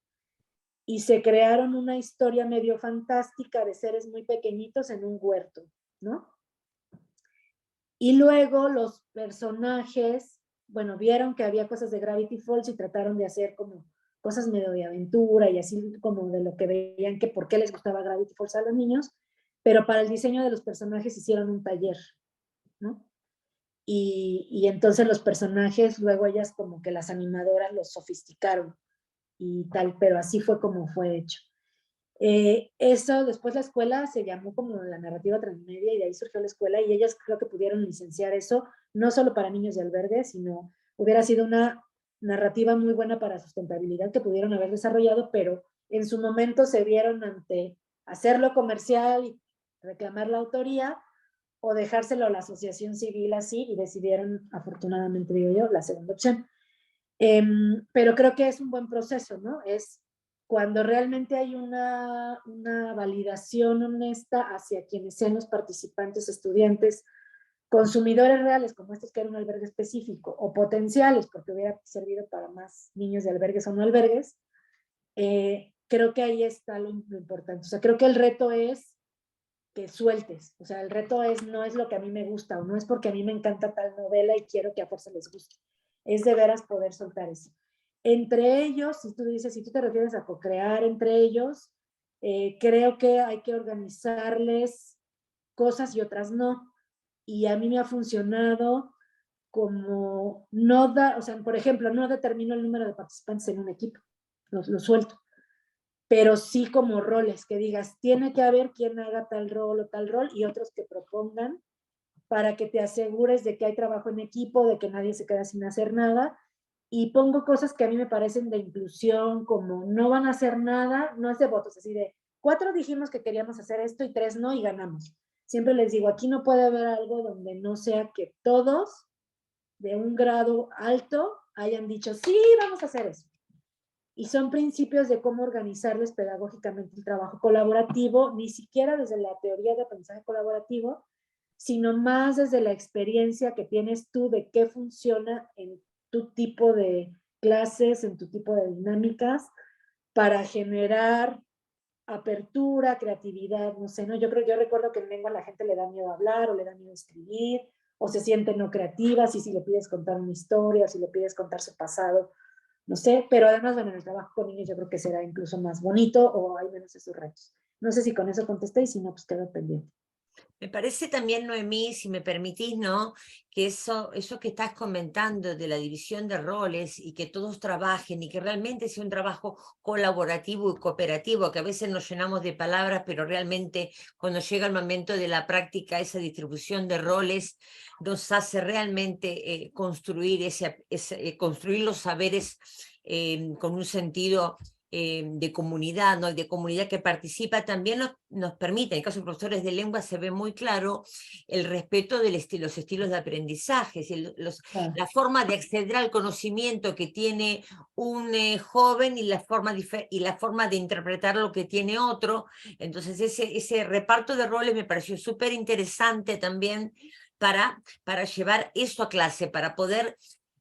[SPEAKER 3] Y se crearon una historia medio fantástica de seres muy pequeñitos en un huerto, ¿no? Y luego los personajes, bueno, vieron que había cosas de Gravity Falls y trataron de hacer como cosas medio de aventura y así como de lo que veían que por qué les gustaba Gravity Falls a los niños, pero para el diseño de los personajes hicieron un taller, ¿no? Y entonces los personajes, luego ellas como que las animadoras los sofisticaron y tal, pero así fue como fue hecho. Eso, después la escuela se llamó como la narrativa transmedia y de ahí surgió la escuela y ellas creo que pudieron licenciar eso, no solo para niños de albergue, sino hubiera sido una narrativa muy buena para sustentabilidad que pudieron haber desarrollado, pero en su momento se vieron ante hacerlo comercial y reclamar la autoría o dejárselo a la asociación civil así y decidieron, afortunadamente digo yo, la segunda opción. Pero creo que es un buen proceso, ¿no? Es cuando realmente hay una validación honesta hacia quienes sean los participantes, estudiantes, consumidores reales, como estos que era un albergue específico, o potenciales, porque hubiera servido para más niños de albergues o no albergues, creo que ahí está lo importante. O sea, creo que el reto es que sueltes. O sea, el reto es, no es lo que a mí me gusta o no es porque a mí me encanta tal novela y quiero que a fuerza les guste. Es de veras poder soltar eso. Entre ellos, si tú dices, si tú te refieres a co-crear entre ellos, creo que hay que organizarles cosas y otras no. Y a mí me ha funcionado como no da, o sea, por ejemplo, no determino el número de participantes en un equipo, lo suelto, pero sí como roles, que digas, tiene que haber quien haga tal rol o tal rol y otros que propongan para que te asegures de que hay trabajo en equipo, de que nadie se queda sin hacer nada. Y pongo cosas que a mí me parecen de inclusión, como no van a hacer nada, no es de votos, así de 4 dijimos que queríamos hacer esto y 3 no y ganamos. Siempre les digo, aquí no puede haber algo donde no sea que todos de un grado alto hayan dicho, sí, vamos a hacer eso. Y son principios de cómo organizarles pedagógicamente el trabajo colaborativo, ni siquiera desde la teoría de aprendizaje colaborativo, sino más desde la experiencia que tienes tú de qué funciona en tu tipo de clases, en tu tipo de dinámicas, para generar apertura, creatividad, no sé, ¿no? Yo recuerdo que en lengua a la gente le da miedo hablar o le da miedo escribir, o se siente no creativa, si le pides contar una historia, si le pides contar su pasado, no sé, pero además, bueno, en el trabajo con niños yo creo que será incluso más bonito o hay menos esos retos. No sé si con eso contesté y si no, pues quedo pendiente.
[SPEAKER 1] Me parece también, Noemí, si me permitís, ¿no? Que eso que estás comentando de la división de roles y que todos trabajen y que realmente sea un trabajo colaborativo y cooperativo, que a veces nos llenamos de palabras, pero realmente cuando llega el momento de la práctica, esa distribución de roles nos hace realmente construir, construir los saberes con un sentido de comunidad, ¿no? De comunidad que participa, también nos permite, en el caso de profesores de lengua se ve muy claro el respeto de los estilos de aprendizaje, la forma de acceder al conocimiento que tiene un joven y la forma de interpretar lo que tiene otro. Entonces ese reparto de roles me pareció súper interesante también para llevar eso a clase, para poder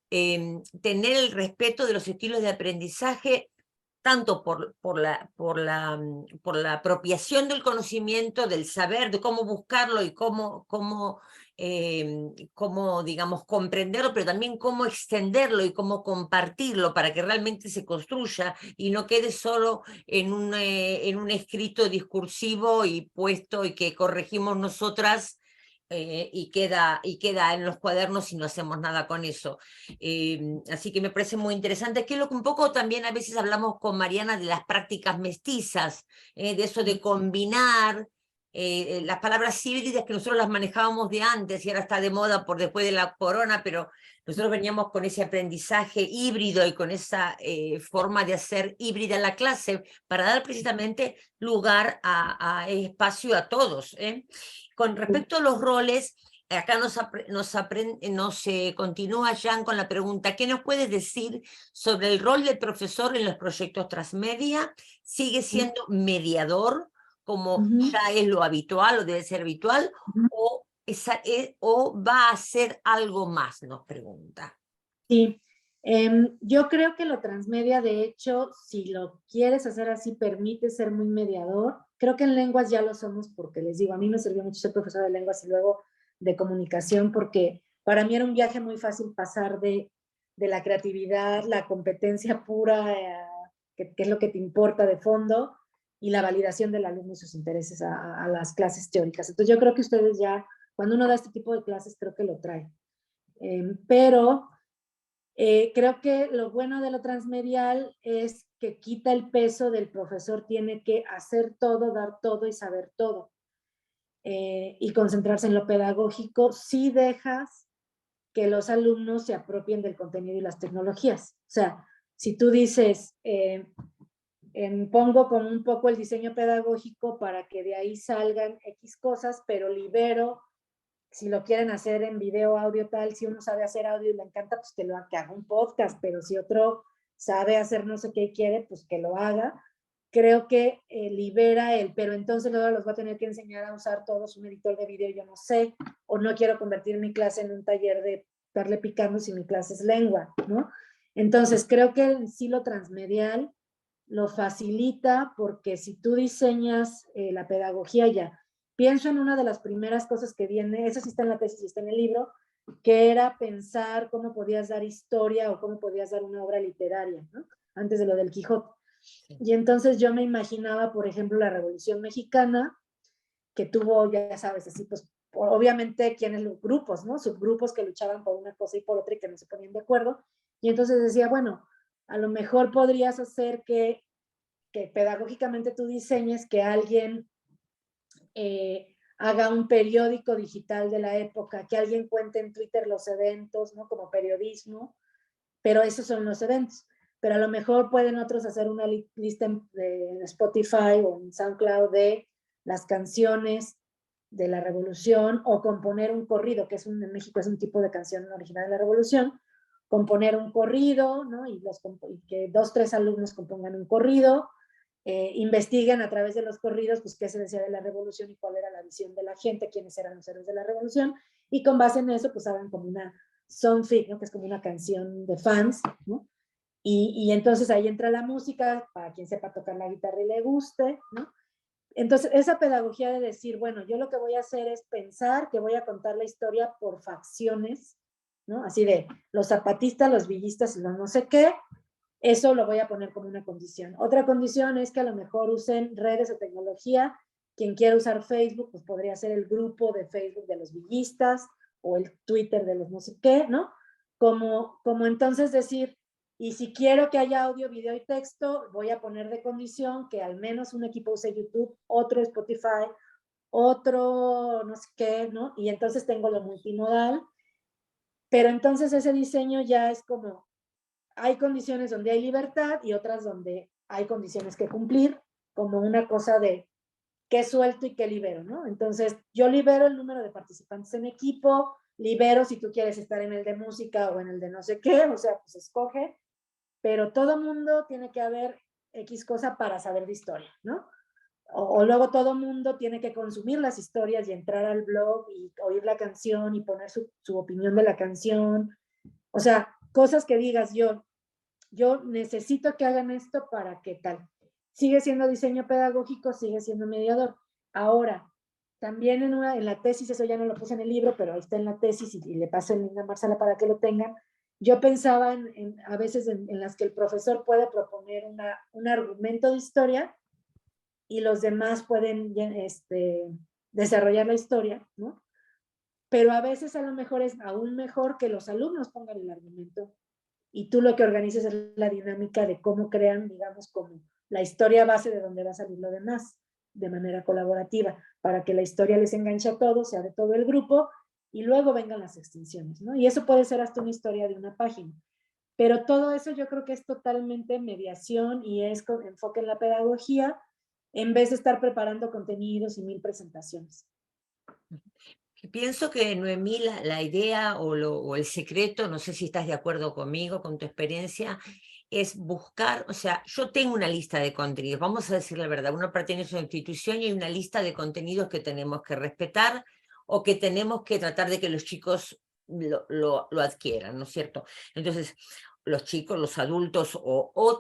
[SPEAKER 1] tener el respeto de los estilos de aprendizaje, tanto por la apropiación del conocimiento, del saber, de cómo buscarlo y cómo, digamos, comprenderlo, pero también cómo extenderlo y cómo compartirlo para que realmente se construya y no quede solo en un escrito discursivo y puesto y que corregimos nosotras, y queda en los cuadernos y no hacemos nada con eso. Así que me parece muy interesante, que es lo que un poco también a veces hablamos con Mariana de las prácticas mestizas, de eso de combinar las palabras híbridas que nosotros las manejábamos de antes y ahora está de moda por después de la corona, pero nosotros veníamos con ese aprendizaje híbrido y con esa forma de hacer híbrida la clase para dar precisamente lugar a espacio a todos. Con respecto a los roles, acá nos continúa Jan con la pregunta, ¿qué nos puedes decir sobre el rol del profesor en los proyectos transmedia? ¿Sigue siendo mediador, como ya es lo habitual o debe ser habitual, o va a ser algo más? Nos pregunta.
[SPEAKER 3] Sí, yo creo que lo transmedia, de hecho, si lo quieres hacer así, permite ser muy mediador. Creo que en lenguas ya lo somos porque les digo, a mí me sirvió mucho ser profesora de lenguas y luego de comunicación porque para mí era un viaje muy fácil pasar de la creatividad, la competencia pura, que es lo que te importa de fondo, y la validación del alumno y sus intereses a las clases teóricas. Entonces yo creo que ustedes ya, cuando uno da este tipo de clases, creo que lo trae. Pero creo que lo bueno de lo transmedial es que quita el peso del profesor, tiene que hacer todo, dar todo y saber todo. Y concentrarse en lo pedagógico, si dejas que los alumnos se apropien del contenido y las tecnologías. O sea, si tú dices, pongo como un poco el diseño pedagógico para que de ahí salgan X cosas, pero libero, si lo quieren hacer en video, audio, tal, si uno sabe hacer audio y le encanta, pues que haga un podcast, pero si otro sabe hacer no sé qué y quiere, pues que lo haga. Creo que libera pero entonces luego los va a tener que enseñar a usar todos un editor de video, yo no sé, o no quiero convertir mi clase en un taller de estarle picando si mi clase es lengua, ¿no? Entonces creo que sí lo transmedial lo facilita porque si tú diseñas la pedagogía ya, pienso en una de las primeras cosas que viene, eso sí está en la tesis y está en el libro, que era pensar cómo podías dar historia o cómo podías dar una obra literaria, ¿no? Antes de lo del Quijote. Sí. Y entonces yo me imaginaba, por ejemplo, la Revolución Mexicana, que tuvo, ya sabes, así pues, obviamente, quienes los grupos, ¿no? Subgrupos que luchaban por una cosa y por otra y que no se ponían de acuerdo. Y entonces decía, bueno, a lo mejor podrías hacer que pedagógicamente tú diseñes que alguien haga un periódico digital de la época, que alguien cuente en Twitter los eventos, ¿no? Como periodismo, pero esos son los eventos. Pero a lo mejor pueden otros hacer una lista en Spotify o en SoundCloud de las canciones de la Revolución o componer un corrido, que en México es un tipo de canción original de la Revolución, componer un corrido, ¿no? Y que 2, 3 alumnos compongan un corrido, investiguen a través de los corridos, pues qué se decía de la revolución y cuál era la visión de la gente, quiénes eran los héroes de la revolución, y con base en eso, pues hagan como una songfic, ¿no? Que es como una canción de fans, ¿no? Y entonces ahí entra la música, para quien sepa tocar la guitarra y le guste, ¿no? Entonces, esa pedagogía de decir, bueno, yo lo que voy a hacer es pensar que voy a contar la historia por facciones, ¿no? Así de los zapatistas, los villistas y los no sé qué, eso lo voy a poner como una condición. Otra condición es que a lo mejor usen redes o tecnología. Quien quiera usar Facebook, pues podría ser el grupo de Facebook de los villistas o el Twitter de los no sé qué, ¿no? Como entonces decir, y si quiero que haya audio, video y texto, voy a poner de condición que al menos un equipo use YouTube, otro Spotify, otro no sé qué, ¿no? Y entonces tengo lo multimodal, pero entonces ese diseño ya es como, hay condiciones donde hay libertad y otras donde hay condiciones que cumplir, como una cosa de qué suelto y qué libero, ¿no? Entonces, yo libero el número de participantes en equipo, libero si tú quieres estar en el de música o en el de no sé qué, o sea, pues escoge, pero todo mundo tiene que haber X cosa para saber de historia, ¿no? O luego todo mundo tiene que consumir las historias y entrar al blog y oír la canción y poner su opinión de la canción. O sea, cosas que digas yo necesito que hagan esto para que tal. Sigue siendo diseño pedagógico, sigue siendo mediador. Ahora, también en la tesis, eso ya no lo puse en el libro, pero ahí está en la tesis y le paso el link a Marcela para que lo tengan. Yo pensaba a veces en las que el profesor puede proponer un argumento de historia y los demás pueden desarrollar la historia, ¿no? Pero a veces a lo mejor es aún mejor que los alumnos pongan el argumento y tú lo que organizas es la dinámica de cómo crean, digamos, como la historia base de donde va a salir lo demás, de manera colaborativa, para que la historia les enganche a todos, sea de todo el grupo, y luego vengan las extensiones, ¿no? Y eso puede ser hasta una historia de una página. Pero todo eso yo creo que es totalmente mediación y es con enfoque en la pedagogía, en vez de estar preparando contenidos y 1000 presentaciones.
[SPEAKER 1] Pienso que, Noemí, la idea o el secreto, no sé si estás de acuerdo conmigo, con tu experiencia, es buscar, o sea, yo tengo una lista de contenidos, vamos a decir la verdad, uno pertenece a una institución y hay una lista de contenidos que tenemos que respetar o que tenemos que tratar de que los chicos lo adquieran, ¿no es cierto? Entonces, los chicos, los adultos o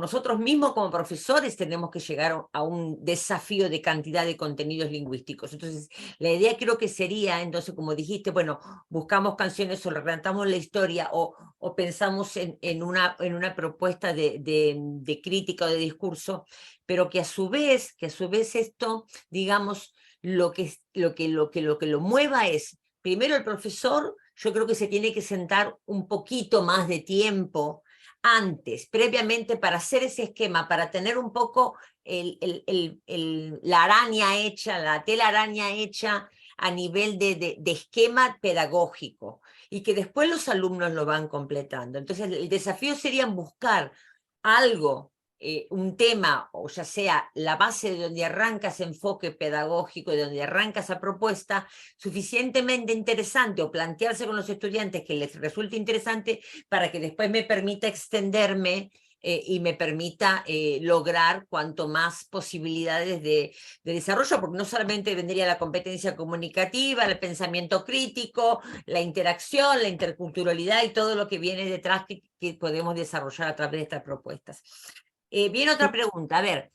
[SPEAKER 1] nosotros mismos como profesores tenemos que llegar a un desafío de cantidad de contenidos lingüísticos. Entonces, la idea creo que sería, entonces, como dijiste, bueno, buscamos canciones o relatamos la historia o pensamos en una propuesta de crítica o de discurso, pero que a su vez esto, digamos, lo que lo mueva es, primero el profesor, yo creo que se tiene que sentar un poquito más de tiempo antes, previamente, para hacer ese esquema, para tener un poco la araña hecha, la telaraña hecha a nivel de esquema pedagógico, y que después los alumnos lo van completando. Entonces, el desafío sería buscar algo, un tema, o ya sea la base de donde arranca ese enfoque pedagógico, de donde arranca esa propuesta, suficientemente interesante, o plantearse con los estudiantes que les resulte interesante para que después me permita extenderme y me permita lograr cuanto más posibilidades de desarrollo, porque no solamente vendría la competencia comunicativa, el pensamiento crítico, la interacción, la interculturalidad y todo lo que viene detrás que podemos desarrollar a través de estas propuestas. Viene otra pregunta, a ver,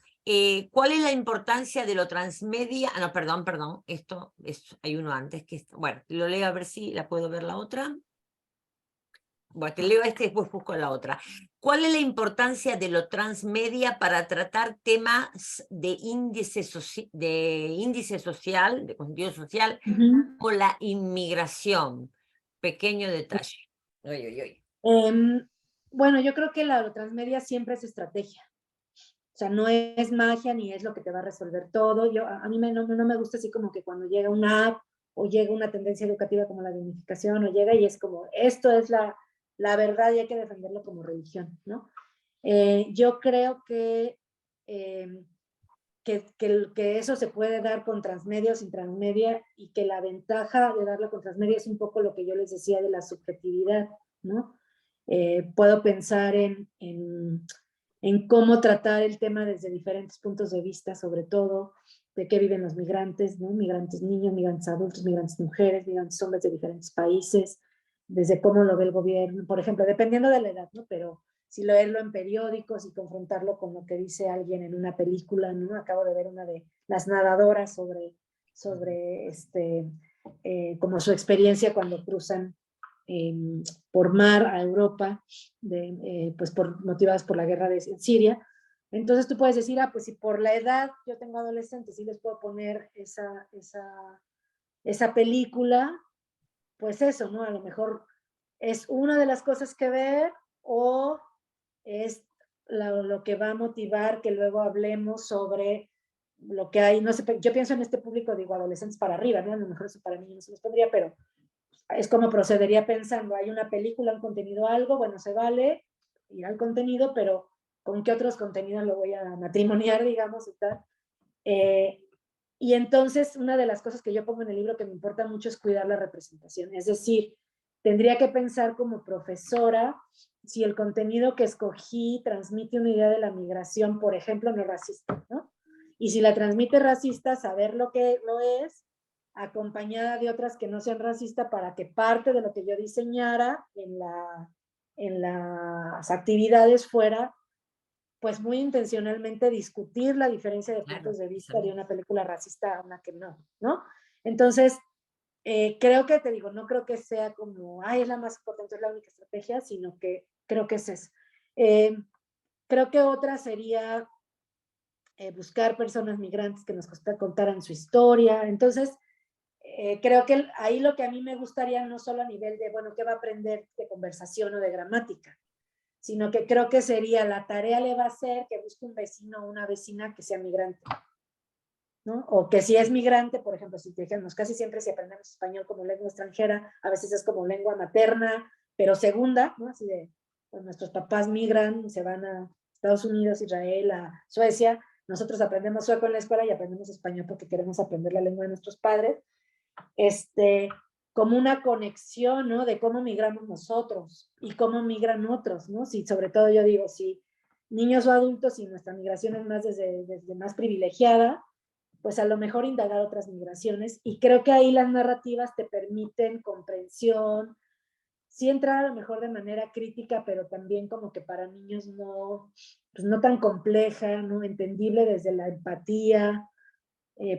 [SPEAKER 1] ¿cuál es la importancia de lo transmedia? Ah, no, perdón, hay uno antes que, bueno, lo leo a ver si la puedo ver la otra. Bueno, te leo y después busco la otra. ¿Cuál es la importancia de lo transmedia para tratar temas de índice social, de contenido social, o la inmigración? Pequeño detalle.
[SPEAKER 3] Bueno, yo creo que lo transmedia siempre es estrategia. O sea, no es magia ni es lo que te va a resolver todo. A mí no me gusta así como que cuando llega una app o llega una tendencia educativa como la gamificación o llega y es como, esto es la verdad y hay que defenderlo como religión, ¿no? Yo creo que eso se puede dar con transmedia o sin transmedia y que la ventaja de darlo con transmedia es un poco lo que yo les decía de la subjetividad, ¿no? Puedo pensar en cómo tratar el tema desde diferentes puntos de vista, sobre todo de qué viven los migrantes, ¿no? Migrantes niños, migrantes adultos, migrantes mujeres, migrantes hombres de diferentes países, desde cómo lo ve el gobierno, por ejemplo, dependiendo de la edad, ¿no? Pero si leerlo en periódicos y confrontarlo con lo que dice alguien en una película, ¿no? Acabo de ver una de las nadadoras sobre como su experiencia cuando cruzan por mar a Europa, pues motivadas por la guerra de Siria. Entonces tú puedes decir, pues si por la edad yo tengo adolescentes, sí les puedo poner esa película, pues eso, ¿no? A lo mejor es una de las cosas que ver o es lo que va a motivar que luego hablemos sobre lo que hay, no sé, yo pienso en este público, digo, adolescentes para arriba, ¿no? A lo mejor eso para mí no se les pondría, pero es como procedería pensando, hay una película, un contenido, algo, bueno, se vale ir al contenido, pero ¿con qué otros contenidos lo voy a matrimoniar, digamos, y tal? Y entonces, una de las cosas que yo pongo en el libro que me importa mucho es cuidar la representación, es decir, tendría que pensar como profesora si el contenido que escogí transmite una idea de la migración, por ejemplo, no racista, ¿no? Y si la transmite racista, saber lo que lo es, acompañada de otras que no sean racistas para que parte de lo que yo diseñara en las actividades fuera, pues muy intencionalmente discutir la diferencia de
[SPEAKER 1] Claro,
[SPEAKER 3] puntos de vista de
[SPEAKER 1] también.
[SPEAKER 3] una película racista a una que no, ¿no? Entonces, creo que, te digo, no creo que sea como, ay, es la más importante, es la única estrategia, sino que creo que es eso. Creo que otra sería buscar personas migrantes que nos contaran su historia. Entonces, creo que ahí lo que a mí me gustaría, no solo a nivel de, bueno, ¿qué va a aprender de conversación o de gramática? Sino que creo que sería, la tarea le va a ser que busque un vecino o una vecina que sea migrante, ¿no? O que si es migrante, por ejemplo, si dijéramos, casi siempre si aprendemos español como lengua extranjera, a veces es como lengua materna, pero segunda, ¿no? Así de, pues nuestros papás migran, se van a Estados Unidos, Israel, a Suecia, nosotros aprendemos sueco en la escuela y aprendemos español porque queremos aprender la lengua de nuestros padres, como una conexión, ¿no? De cómo migramos nosotros y cómo migran otros, ¿no? Si, sobre todo yo digo, si niños o adultos, y nuestra migración es más desde más privilegiada, pues a lo mejor indagar otras migraciones, y creo que ahí las narrativas te permiten comprensión, sí entrar a lo mejor de manera crítica, pero también como que para niños no, pues no tan compleja, ¿no? Entendible desde la empatía,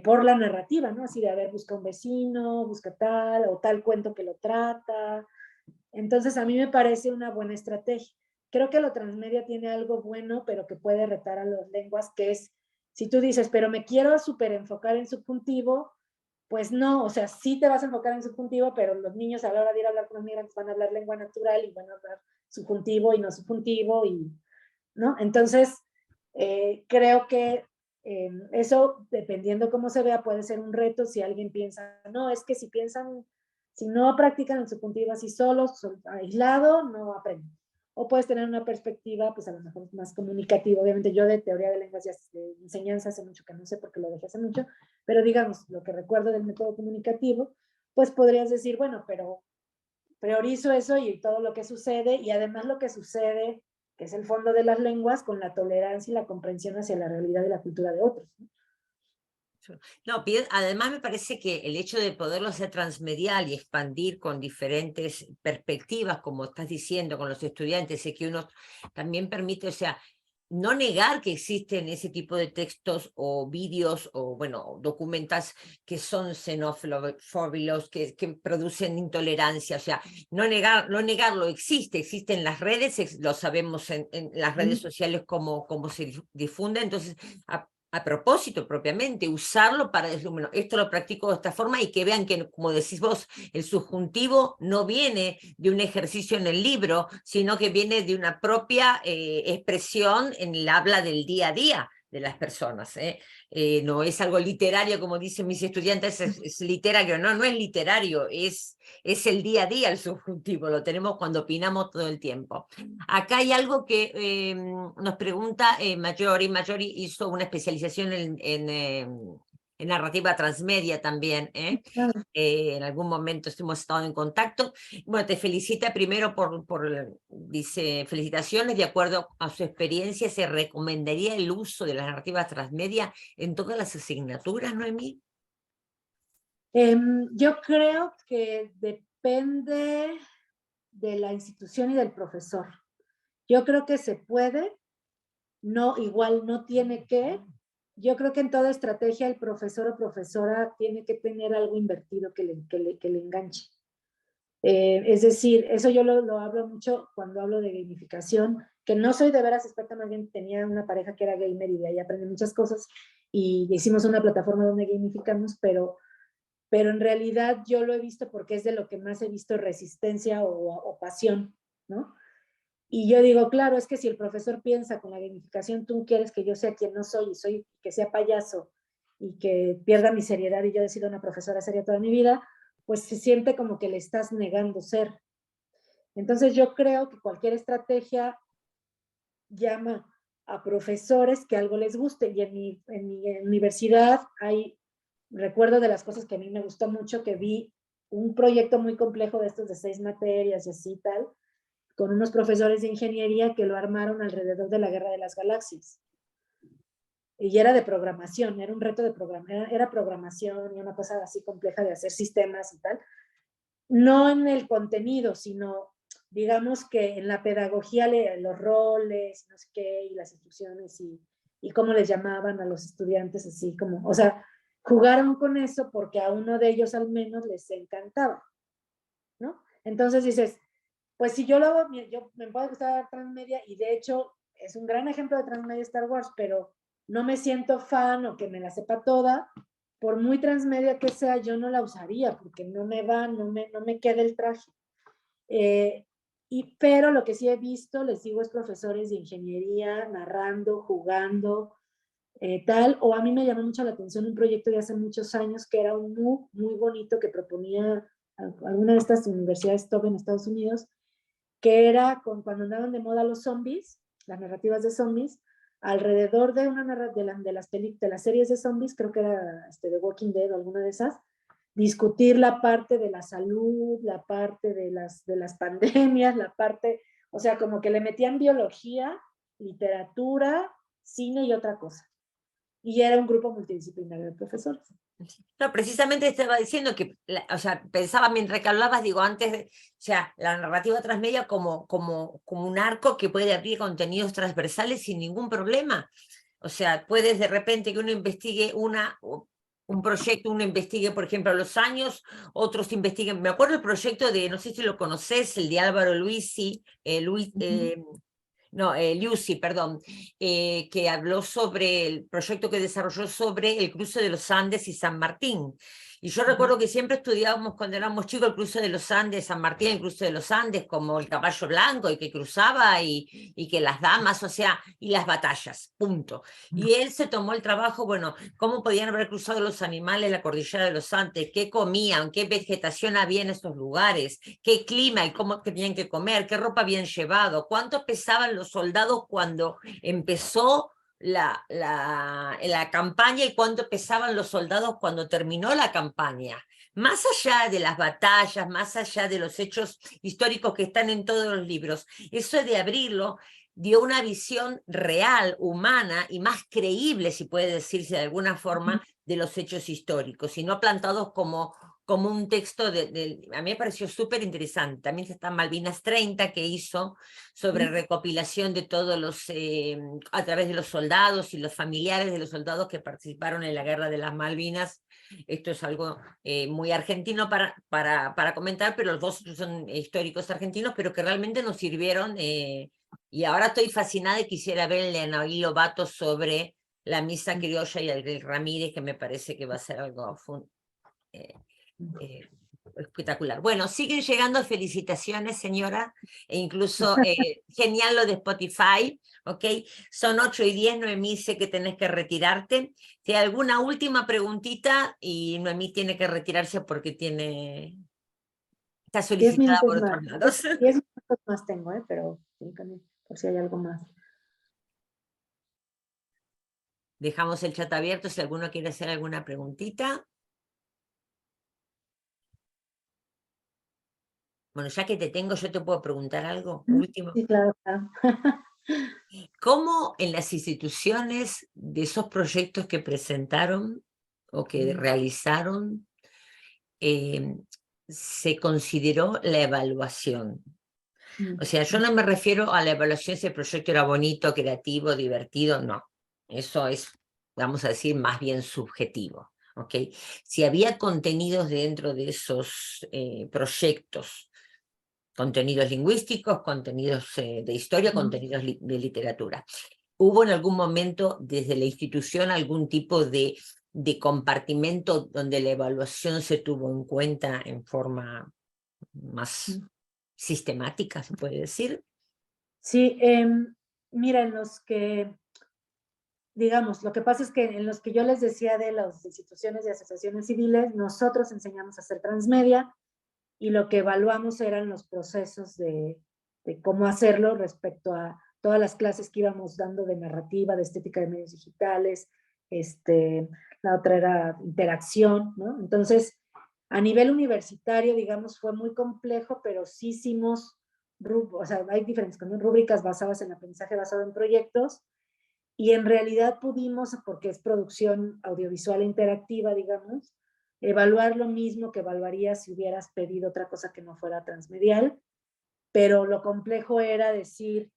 [SPEAKER 3] por la narrativa, ¿no? Así de, a ver, busca un vecino, busca tal, o tal cuento que lo trata. Entonces, a mí me parece una buena estrategia. Creo que lo transmedia tiene algo bueno, pero que puede retar a las lenguas, que es, si tú dices, pero me quiero súper enfocar en subjuntivo, pues no, o sea, sí te vas a enfocar en subjuntivo, pero los niños a la hora de ir a hablar con los migrantes van a hablar lengua natural y van a hablar subjuntivo y no subjuntivo, y, ¿no? Entonces, creo que eso, dependiendo cómo se vea, puede ser un reto si alguien piensa, no, es que si piensan, si no practican el subjuntivo así solos, aislado, no aprenden. O puedes tener una perspectiva, pues a lo mejor más comunicativa. Obviamente yo de teoría de lenguas y de enseñanza hace mucho que no sé porque lo dejé hace mucho, pero digamos, lo que recuerdo del método comunicativo, pues podrías decir, bueno, pero priorizo eso y todo lo que sucede, y además lo que sucede, que es el fondo de las lenguas, con la tolerancia y la comprensión hacia la realidad y la cultura de otros, ¿no?
[SPEAKER 1] No, además me parece que el hecho de poderlo hacer transmedial y expandir con diferentes perspectivas, como estás diciendo, con los estudiantes, es que uno también permite, o sea, no negar que existen ese tipo de textos o vídeos o, bueno, documentas que son xenófobos, que producen intolerancia, o sea, no negarlo, existe en las redes, lo sabemos en las redes sociales cómo se difunde, entonces a propósito propiamente, usarlo para decir, bueno, esto lo practico de esta forma, y que vean que, como decís vos, el subjuntivo no viene de un ejercicio en el libro, sino que viene de una propia expresión en el habla del día a día de las personas. No es algo literario, como dicen mis estudiantes, es literario. No, no es literario, es el día a día el subjuntivo, lo tenemos cuando opinamos todo el tiempo. Acá hay algo que nos pregunta Maggiori. Maggiori hizo una especialización en narrativa transmedia también.
[SPEAKER 3] Claro.
[SPEAKER 1] En algún momento hemos estado en contacto. Bueno, te felicita primero dice, felicitaciones, de acuerdo a su experiencia, ¿se recomendaría el uso de las narrativas transmedia en todas las asignaturas, Noemí?
[SPEAKER 3] Yo creo que depende de la institución y del profesor. Yo creo que se puede, no, igual no tiene que. Yo creo que en toda estrategia el profesor o profesora tiene que tener algo invertido que le enganche. Es decir, eso yo lo hablo mucho cuando hablo de gamificación, que no soy de veras experta, más bien tenía una pareja que era gamer y de ahí aprendí muchas cosas, y hicimos una plataforma donde gamificamos, pero en realidad yo lo he visto porque es de lo que más he visto resistencia o pasión, ¿no? Y yo digo, claro, es que si el profesor piensa con la gamificación, tú quieres que yo sea quien no soy, y soy que sea payaso y que pierda mi seriedad y yo he sido una profesora seria toda mi vida, pues se siente como que le estás negando ser. Entonces yo creo que cualquier estrategia llama a profesores que algo les guste, y en mi universidad recuerdo de las cosas que a mí me gustó mucho, que vi un proyecto muy complejo de estos de 6 materias y así tal, con unos profesores de ingeniería que lo armaron alrededor de la Guerra de las Galaxias. Y era de programación, era un reto de programación, era programación y una cosa así compleja de hacer sistemas y tal. No en el contenido, sino digamos que en la pedagogía los roles, no sé qué, y las instrucciones y cómo les llamaban a los estudiantes, así como, o sea, jugaron con eso porque a uno de ellos al menos les encantaba, ¿no? Entonces dices, pues si yo lo hago, yo me puede gustar Transmedia y de hecho es un gran ejemplo de Transmedia Star Wars, pero no me siento fan o que me la sepa toda, por muy Transmedia que sea, yo no la usaría porque no me va, no me queda el traje. Pero lo que sí he visto, les digo, es profesores de ingeniería narrando, jugando, tal, o a mí me llamó mucho la atención un proyecto de hace muchos años que era un MOOC muy bonito que proponía alguna de estas universidades top en Estados Unidos, que era cuando andaban de moda los zombies, las narrativas de zombies, alrededor de una de las series de zombies, creo que era The Walking Dead o alguna de esas, discutir la parte de la salud, la parte de las pandemias, la parte, o sea, como que le metían biología, literatura, cine y otra cosa. Y era un grupo multidisciplinario de profesores.
[SPEAKER 1] No, precisamente estaba diciendo que, o sea, pensaba mientras que hablabas, digo, antes de, o sea, la narrativa transmedia como un arco que puede abrir contenidos transversales sin ningún problema. O sea, puedes de repente que uno investigue un proyecto, uno investigue, por ejemplo, los años, otros investiguen. Me acuerdo el proyecto de, no sé si lo conoces, el de Álvaro Luisi, Lucy, perdón, que habló sobre el proyecto que desarrolló sobre el cruce de los Andes y San Martín. Y yo recuerdo que siempre estudiábamos cuando éramos chicos el cruce de los Andes, San Martín, el cruce de los Andes, como el caballo blanco y que cruzaba y que las damas, o sea, y las batallas, punto. Y él se tomó el trabajo, bueno, cómo podían haber cruzado los animales la cordillera de los Andes, qué comían, qué vegetación había en esos lugares, qué clima y cómo tenían que comer, qué ropa habían llevado, cuánto pesaban los soldados cuando empezó la campaña y cuánto pesaban los soldados cuando terminó la campaña. Más allá de las batallas, más allá de los hechos históricos que están en todos los libros, eso de abrirlo dio una visión real, humana y más creíble, si puede decirse de alguna forma, de los hechos históricos, y no plantados como un texto a mí me pareció súper interesante. También está Malvinas 30 que hizo sobre recopilación de todos a través de los soldados y los familiares de los soldados que participaron en la guerra de las Malvinas. Esto es algo muy argentino para comentar, pero los dos son históricos argentinos, pero que realmente nos sirvieron, y ahora estoy fascinada y quisiera ver el de Anaí Lobato sobre la misa criolla y el del Ramírez, que me parece que va a ser algo espectacular. Bueno, siguen llegando felicitaciones, señora, e incluso genial lo de Spotify, ¿ok? Son 8:10, Noemí, sé que tenés que retirarte. Si hay alguna última preguntita, y Noemí tiene que retirarse porque está
[SPEAKER 3] 10
[SPEAKER 1] solicitada
[SPEAKER 3] minutos
[SPEAKER 1] por
[SPEAKER 3] más.
[SPEAKER 1] otros lados.
[SPEAKER 3] 10 minutos más tengo, pero por si hay algo más.
[SPEAKER 1] Dejamos el chat abierto si alguno quiere hacer alguna preguntita. Bueno, ya que te tengo, yo te puedo preguntar algo último.
[SPEAKER 3] Sí, claro, claro.
[SPEAKER 1] ¿Cómo en las instituciones de esos proyectos que presentaron o que realizaron se consideró la evaluación? O sea, yo no me refiero a la evaluación si el proyecto era bonito, creativo, divertido, no. Eso es, vamos a decir, más bien subjetivo. ¿Ok? Si había contenidos dentro de esos proyectos, contenidos lingüísticos, contenidos de historia, contenidos de literatura. ¿Hubo en algún momento desde la institución algún tipo de compartimento donde la evaluación se tuvo en cuenta en forma más sistemática, se puede decir?
[SPEAKER 3] Sí, mira, en los que, digamos, lo que pasa es que en los que yo les decía de las instituciones y asociaciones civiles, nosotros enseñamos a hacer transmedia y lo que evaluamos eran los procesos de cómo hacerlo respecto a todas las clases que íbamos dando de narrativa, de estética de medios digitales, la otra era interacción, ¿no? Entonces, a nivel universitario, digamos, fue muy complejo, pero sí hicimos, o sea, hay diferentes rúbricas basadas en aprendizaje basado en proyectos, y en realidad pudimos, porque es producción audiovisual interactiva, digamos, evaluar lo mismo que evaluarías si hubieras pedido otra cosa que no fuera transmedial, pero lo complejo era decir,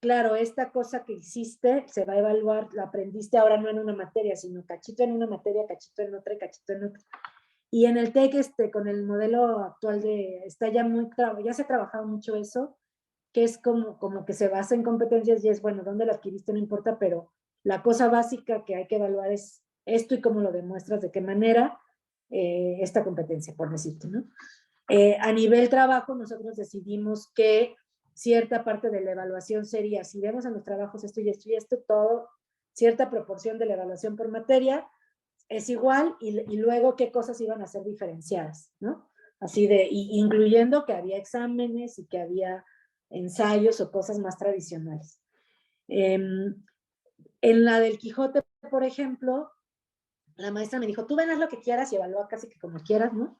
[SPEAKER 3] claro, esta cosa que hiciste se va a evaluar, la aprendiste ahora no en una materia, sino cachito en una materia, cachito en otra y cachito en otra. Y en el TEC, con el modelo actual está ya ya se ha trabajado mucho eso, que es como que se basa en competencias y es, bueno, dónde lo adquiriste no importa, pero la cosa básica que hay que evaluar es esto y cómo lo demuestras, de qué manera esta competencia, por decirte, ¿no? A nivel trabajo, nosotros decidimos que cierta parte de la evaluación sería, si vemos en los trabajos esto y esto y esto, todo, cierta proporción de la evaluación por materia es igual y luego qué cosas iban a ser diferenciadas, ¿no? Así incluyendo que había exámenes y que había ensayos o cosas más tradicionales. En la del Quijote, por ejemplo, la maestra me dijo, tú ven haz lo que quieras y evalúa casi que como quieras, ¿no?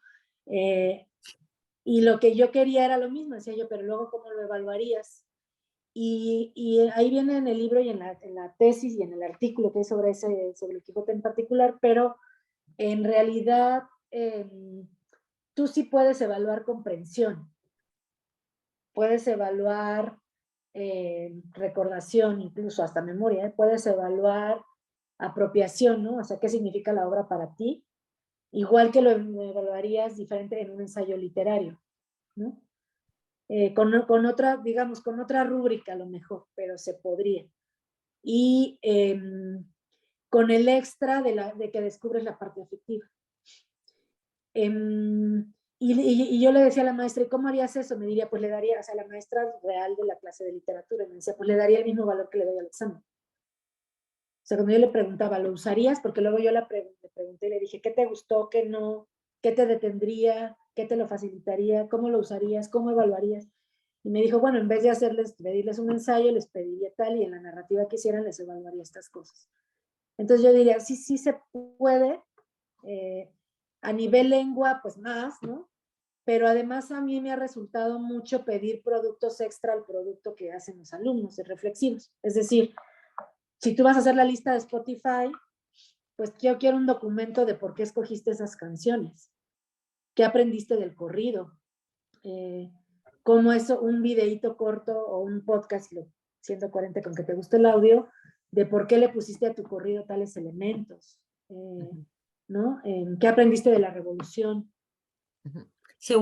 [SPEAKER 3] Y lo que yo quería era lo mismo, decía yo, pero luego ¿cómo lo evaluarías? Y ahí viene en el libro y en la tesis y en el artículo que hay sobre el Quijote en particular, pero en realidad tú sí puedes evaluar comprensión, puedes evaluar recordación, incluso hasta memoria, puedes evaluar apropiación, ¿no? O sea, ¿qué significa la obra para ti? Igual que lo evaluarías diferente en un ensayo literario, ¿no? Con otra, digamos, con otra rúbrica a lo mejor, pero se podría. Y con el extra de que descubres la parte afectiva. Y yo le decía a la maestra, ¿y cómo harías eso? Me diría, pues le daría, o sea, la maestra real de la clase de literatura, me decía, pues le daría el mismo valor que le doy al examen. O sea, cuando yo le preguntaba, ¿lo usarías? Porque luego yo le pregunté y le dije, ¿qué te gustó? ¿Qué no? ¿Qué te detendría? ¿Qué te lo facilitaría? ¿Cómo lo usarías? ¿Cómo evaluarías? Y me dijo, bueno, en vez de pedirles un ensayo, les pediría tal y en la narrativa que hicieran les evaluaría estas cosas. Entonces yo diría, sí, sí se puede. A nivel lengua, pues más, ¿no? Pero además a mí me ha resultado mucho pedir productos extra al producto que hacen los alumnos, de reflexivos. Es decir, si tú vas a hacer la lista de Spotify, pues yo quiero un documento de por qué escogiste esas canciones, qué aprendiste del corrido, cómo eso, un videíto corto o un podcast, 140 con que te guste el audio, de por qué le pusiste a tu corrido tales elementos, ¿no? ¿Qué aprendiste de la revolución?
[SPEAKER 1] Sí,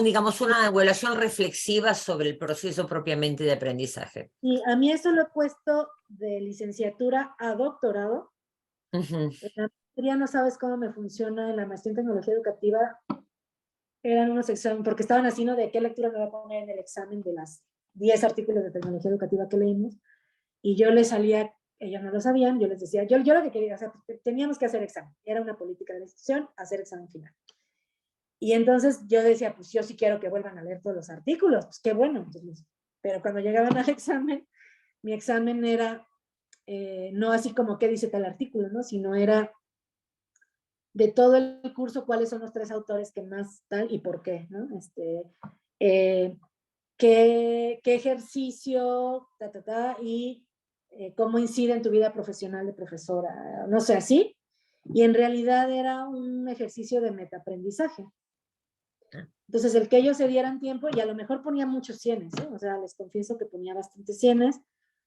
[SPEAKER 1] digamos, una evaluación reflexiva sobre el proceso propiamente de aprendizaje.
[SPEAKER 3] Y a mí eso lo he puesto de licenciatura a doctorado. En la maestría no sabes cómo me funciona, en la maestría en tecnología educativa eran unos exámenes, porque estaban así, ¿no? De qué lectura me va a poner en el examen de las 10 artículos de tecnología educativa que leímos, y yo les salía, ellos no lo sabían, yo les decía, yo lo que quería, o sea, teníamos que hacer examen, era una política de la institución, hacer examen final. Y entonces yo decía, pues yo sí quiero que vuelvan a leer todos los artículos, pues qué bueno. Entonces, pero cuando llegaban al examen, mi examen era no así como qué dice tal artículo, ¿no? Sino era de todo el curso, cuáles son los 3 autores que más tal y por qué, ¿no? ¿Qué ejercicio, y cómo incide en tu vida profesional de profesora, no sé, así. Y en realidad era un ejercicio de metaaprendizaje. Entonces, el que ellos se dieran tiempo, y a lo mejor ponía muchos cienes, ¿eh? O sea, les confieso que ponía bastantes cienes,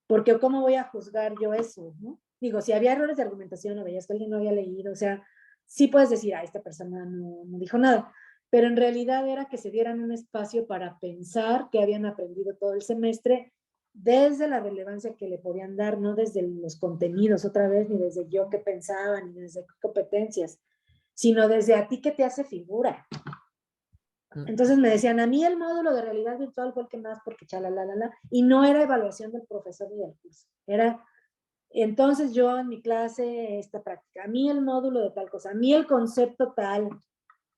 [SPEAKER 3] porque ¿cómo voy a juzgar yo eso, no? Digo, si había errores de argumentación o veías que alguien no había leído, o sea, sí puedes decir, esta persona no dijo nada, pero en realidad era que se dieran un espacio para pensar que habían aprendido todo el semestre desde la relevancia que le podían dar, no desde los contenidos otra vez, ni desde yo qué pensaba, ni desde qué competencias, sino desde a ti que te hace figura. Entonces me decían, a mí el módulo de realidad virtual fue el que más, porque y no era evaluación del profesor ni del curso, era, entonces yo en mi clase esta práctica, a mí el módulo de tal cosa, a mí el concepto tal,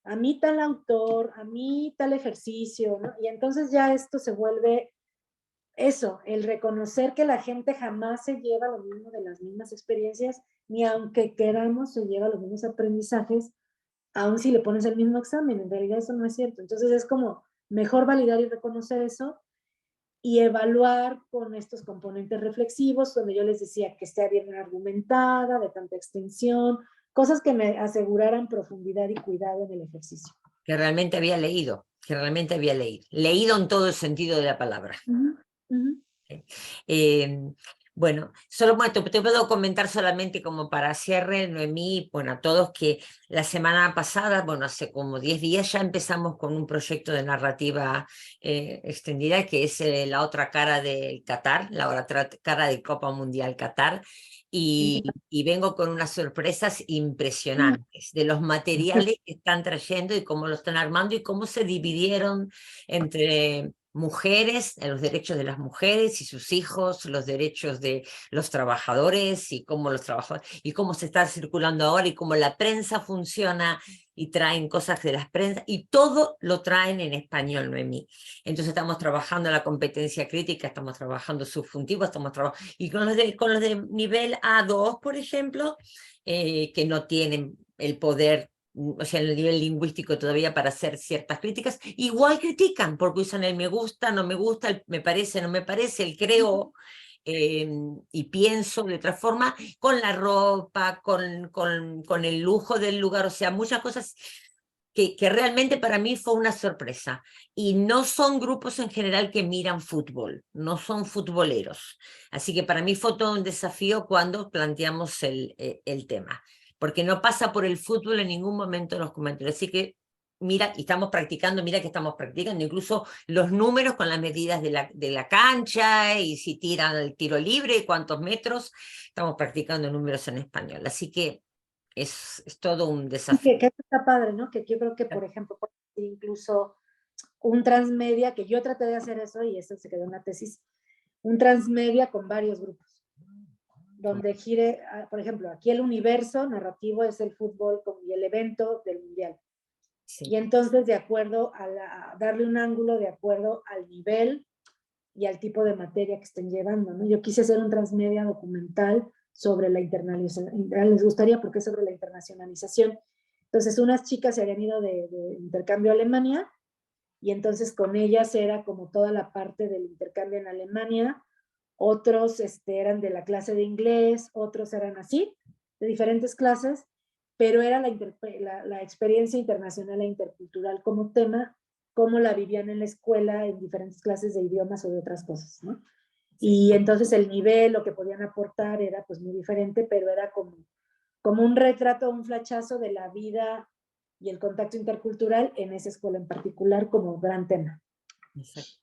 [SPEAKER 3] a mí tal autor, a mí tal ejercicio, ¿no? Y entonces ya esto se vuelve eso, el reconocer que la gente jamás se lleva lo mismo de las mismas experiencias, ni aunque queramos se lleva los mismos aprendizajes, aun si le pones el mismo examen, en realidad eso no es cierto. Entonces es como mejor validar y reconocer eso y evaluar con estos componentes reflexivos, donde yo les decía que esté bien argumentada, de tanta extensión, cosas que me aseguraran profundidad y cuidado en el ejercicio.
[SPEAKER 1] Que realmente había leído. que realmente había leído. Leído en todo el sentido de la palabra. Bueno, solo te puedo comentar solamente como para cierre, Noemí, bueno, a todos que la semana pasada, bueno, hace como 10 días ya empezamos con un proyecto de narrativa extendida que es la otra cara del Qatar, la otra cara de Copa Mundial Qatar. Y vengo con unas sorpresas impresionantes de los materiales que están trayendo y cómo lo están armando y cómo se dividieron entre mujeres, los derechos de las mujeres y sus hijos, los derechos de los trabajadores y cómo los trabajadores y cómo se está circulando ahora y cómo la prensa funciona y traen cosas de las prensas y todo lo traen en español, Noemí. Entonces estamos trabajando la competencia crítica, estamos trabajando subjuntivo, estamos trabajando y con los de nivel A2, por ejemplo, que no tienen el poder, o sea, el nivel lingüístico todavía para hacer ciertas críticas, igual critican, porque usan el me gusta, no me gusta, el me parece, no me parece, el creo, y pienso de otra forma, con la ropa, con el lujo del lugar, o sea, muchas cosas que realmente para mí fue una sorpresa. Y no son grupos en general que miran fútbol, no son futboleros. Así que para mí fue todo un desafío cuando planteamos el tema, porque no pasa por el fútbol en ningún momento en los comentarios. Así que mira, y estamos practicando, mira que estamos practicando incluso los números con las medidas de la cancha y si tiran el tiro libre, cuántos metros, estamos practicando números en español. Así que es todo un desafío.
[SPEAKER 3] Que está padre, ¿no? Que yo creo que, por ejemplo, incluso un transmedia, que yo traté de hacer eso y eso se quedó en la tesis, un transmedia con varios grupos, donde gire, por ejemplo, aquí el universo narrativo es el fútbol y el evento del mundial. Sí. Y entonces, de acuerdo a darle un ángulo de acuerdo al nivel y al tipo de materia que estén llevando, ¿no? Yo quise hacer un transmedia documental sobre la internacionalización, les gustaría porque es sobre la internacionalización. Entonces, unas chicas se habían ido de intercambio a Alemania y entonces con ellas era como toda la parte del intercambio en Alemania, otros eran de la clase de inglés, otros eran así, de diferentes clases, pero era la experiencia internacional e intercultural como tema, cómo la vivían en la escuela en diferentes clases de idiomas o de otras cosas, ¿no? Sí. Y entonces el nivel, lo que podían aportar era pues muy diferente, pero era como un retrato, un flachazo de la vida y el contacto intercultural en esa escuela en particular como gran tema.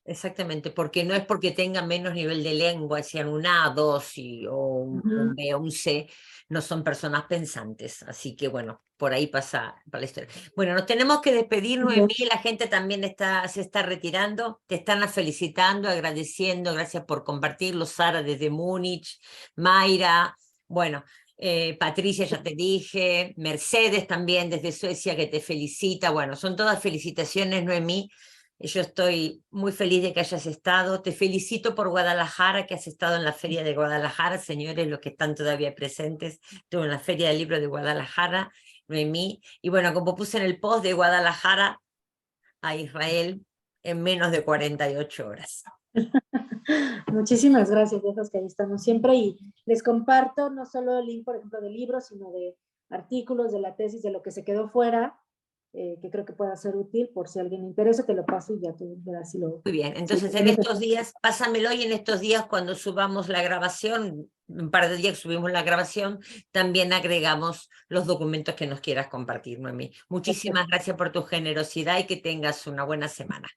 [SPEAKER 1] Exactamente, porque no es porque tengan menos nivel de lengua, sean un A2 o un B o un C, no son personas pensantes, así que bueno, por ahí pasa la historia. Bueno, nos tenemos que despedir, Noemí, la gente también se está retirando, te están felicitando, agradeciendo, gracias por compartirlo, Sara desde Múnich, Mayra, bueno, Patricia ya te dije, Mercedes también desde Suecia que te felicita, bueno, son todas felicitaciones, Noemí. Yo estoy muy feliz de que hayas estado. Te felicito por Guadalajara, que has estado en la Feria de Guadalajara. Señores, los que están todavía presentes, estuve en la Feria del Libro de Guadalajara, Noemí. Y bueno, como puse en el post de Guadalajara a Israel en menos de 48 horas.
[SPEAKER 3] Muchísimas gracias, dejas que ahí estamos siempre y les comparto no solo el link, por ejemplo, de libros, sino de artículos, de la tesis, de lo que se quedó fuera, que creo que pueda ser útil por si a alguien le interesa, te lo paso y ya tú verás si lo...
[SPEAKER 1] Muy bien, entonces en estos días, pásamelo y en estos días cuando subamos la grabación, un par de días subimos la grabación, también agregamos los documentos que nos quieras compartir, Noemí. Muchísimas gracias por tu generosidad y que tengas una buena semana.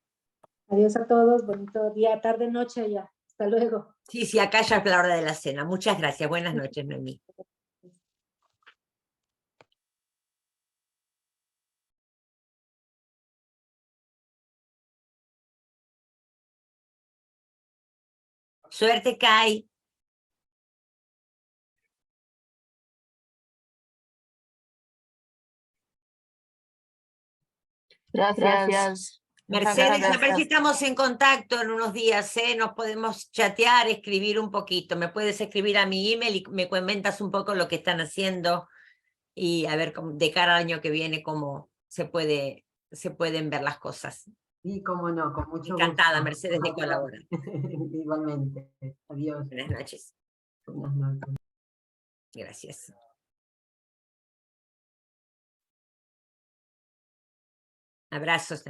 [SPEAKER 3] Adiós a todos, bonito día, tarde, noche ya. Hasta luego.
[SPEAKER 1] Sí, acá ya es la hora de la cena. Muchas gracias. Buenas noches, Noemí. Suerte, Kai.
[SPEAKER 4] Gracias.
[SPEAKER 1] Mercedes,
[SPEAKER 4] Gracias.
[SPEAKER 1] a ver si estamos en contacto en unos días, ¿eh? Nos podemos chatear, escribir un poquito. Me puedes escribir a mi email y me comentas un poco lo que están haciendo y a ver de cara al año que viene cómo se pueden ver las cosas.
[SPEAKER 5] Sí, cómo no, con mucho
[SPEAKER 1] Encantada,
[SPEAKER 5] gusto.
[SPEAKER 1] Mercedes, de colaborar.
[SPEAKER 5] Igualmente. Adiós.
[SPEAKER 1] Buenas noches.
[SPEAKER 5] Buenas noches.
[SPEAKER 1] Gracias. Abrazos.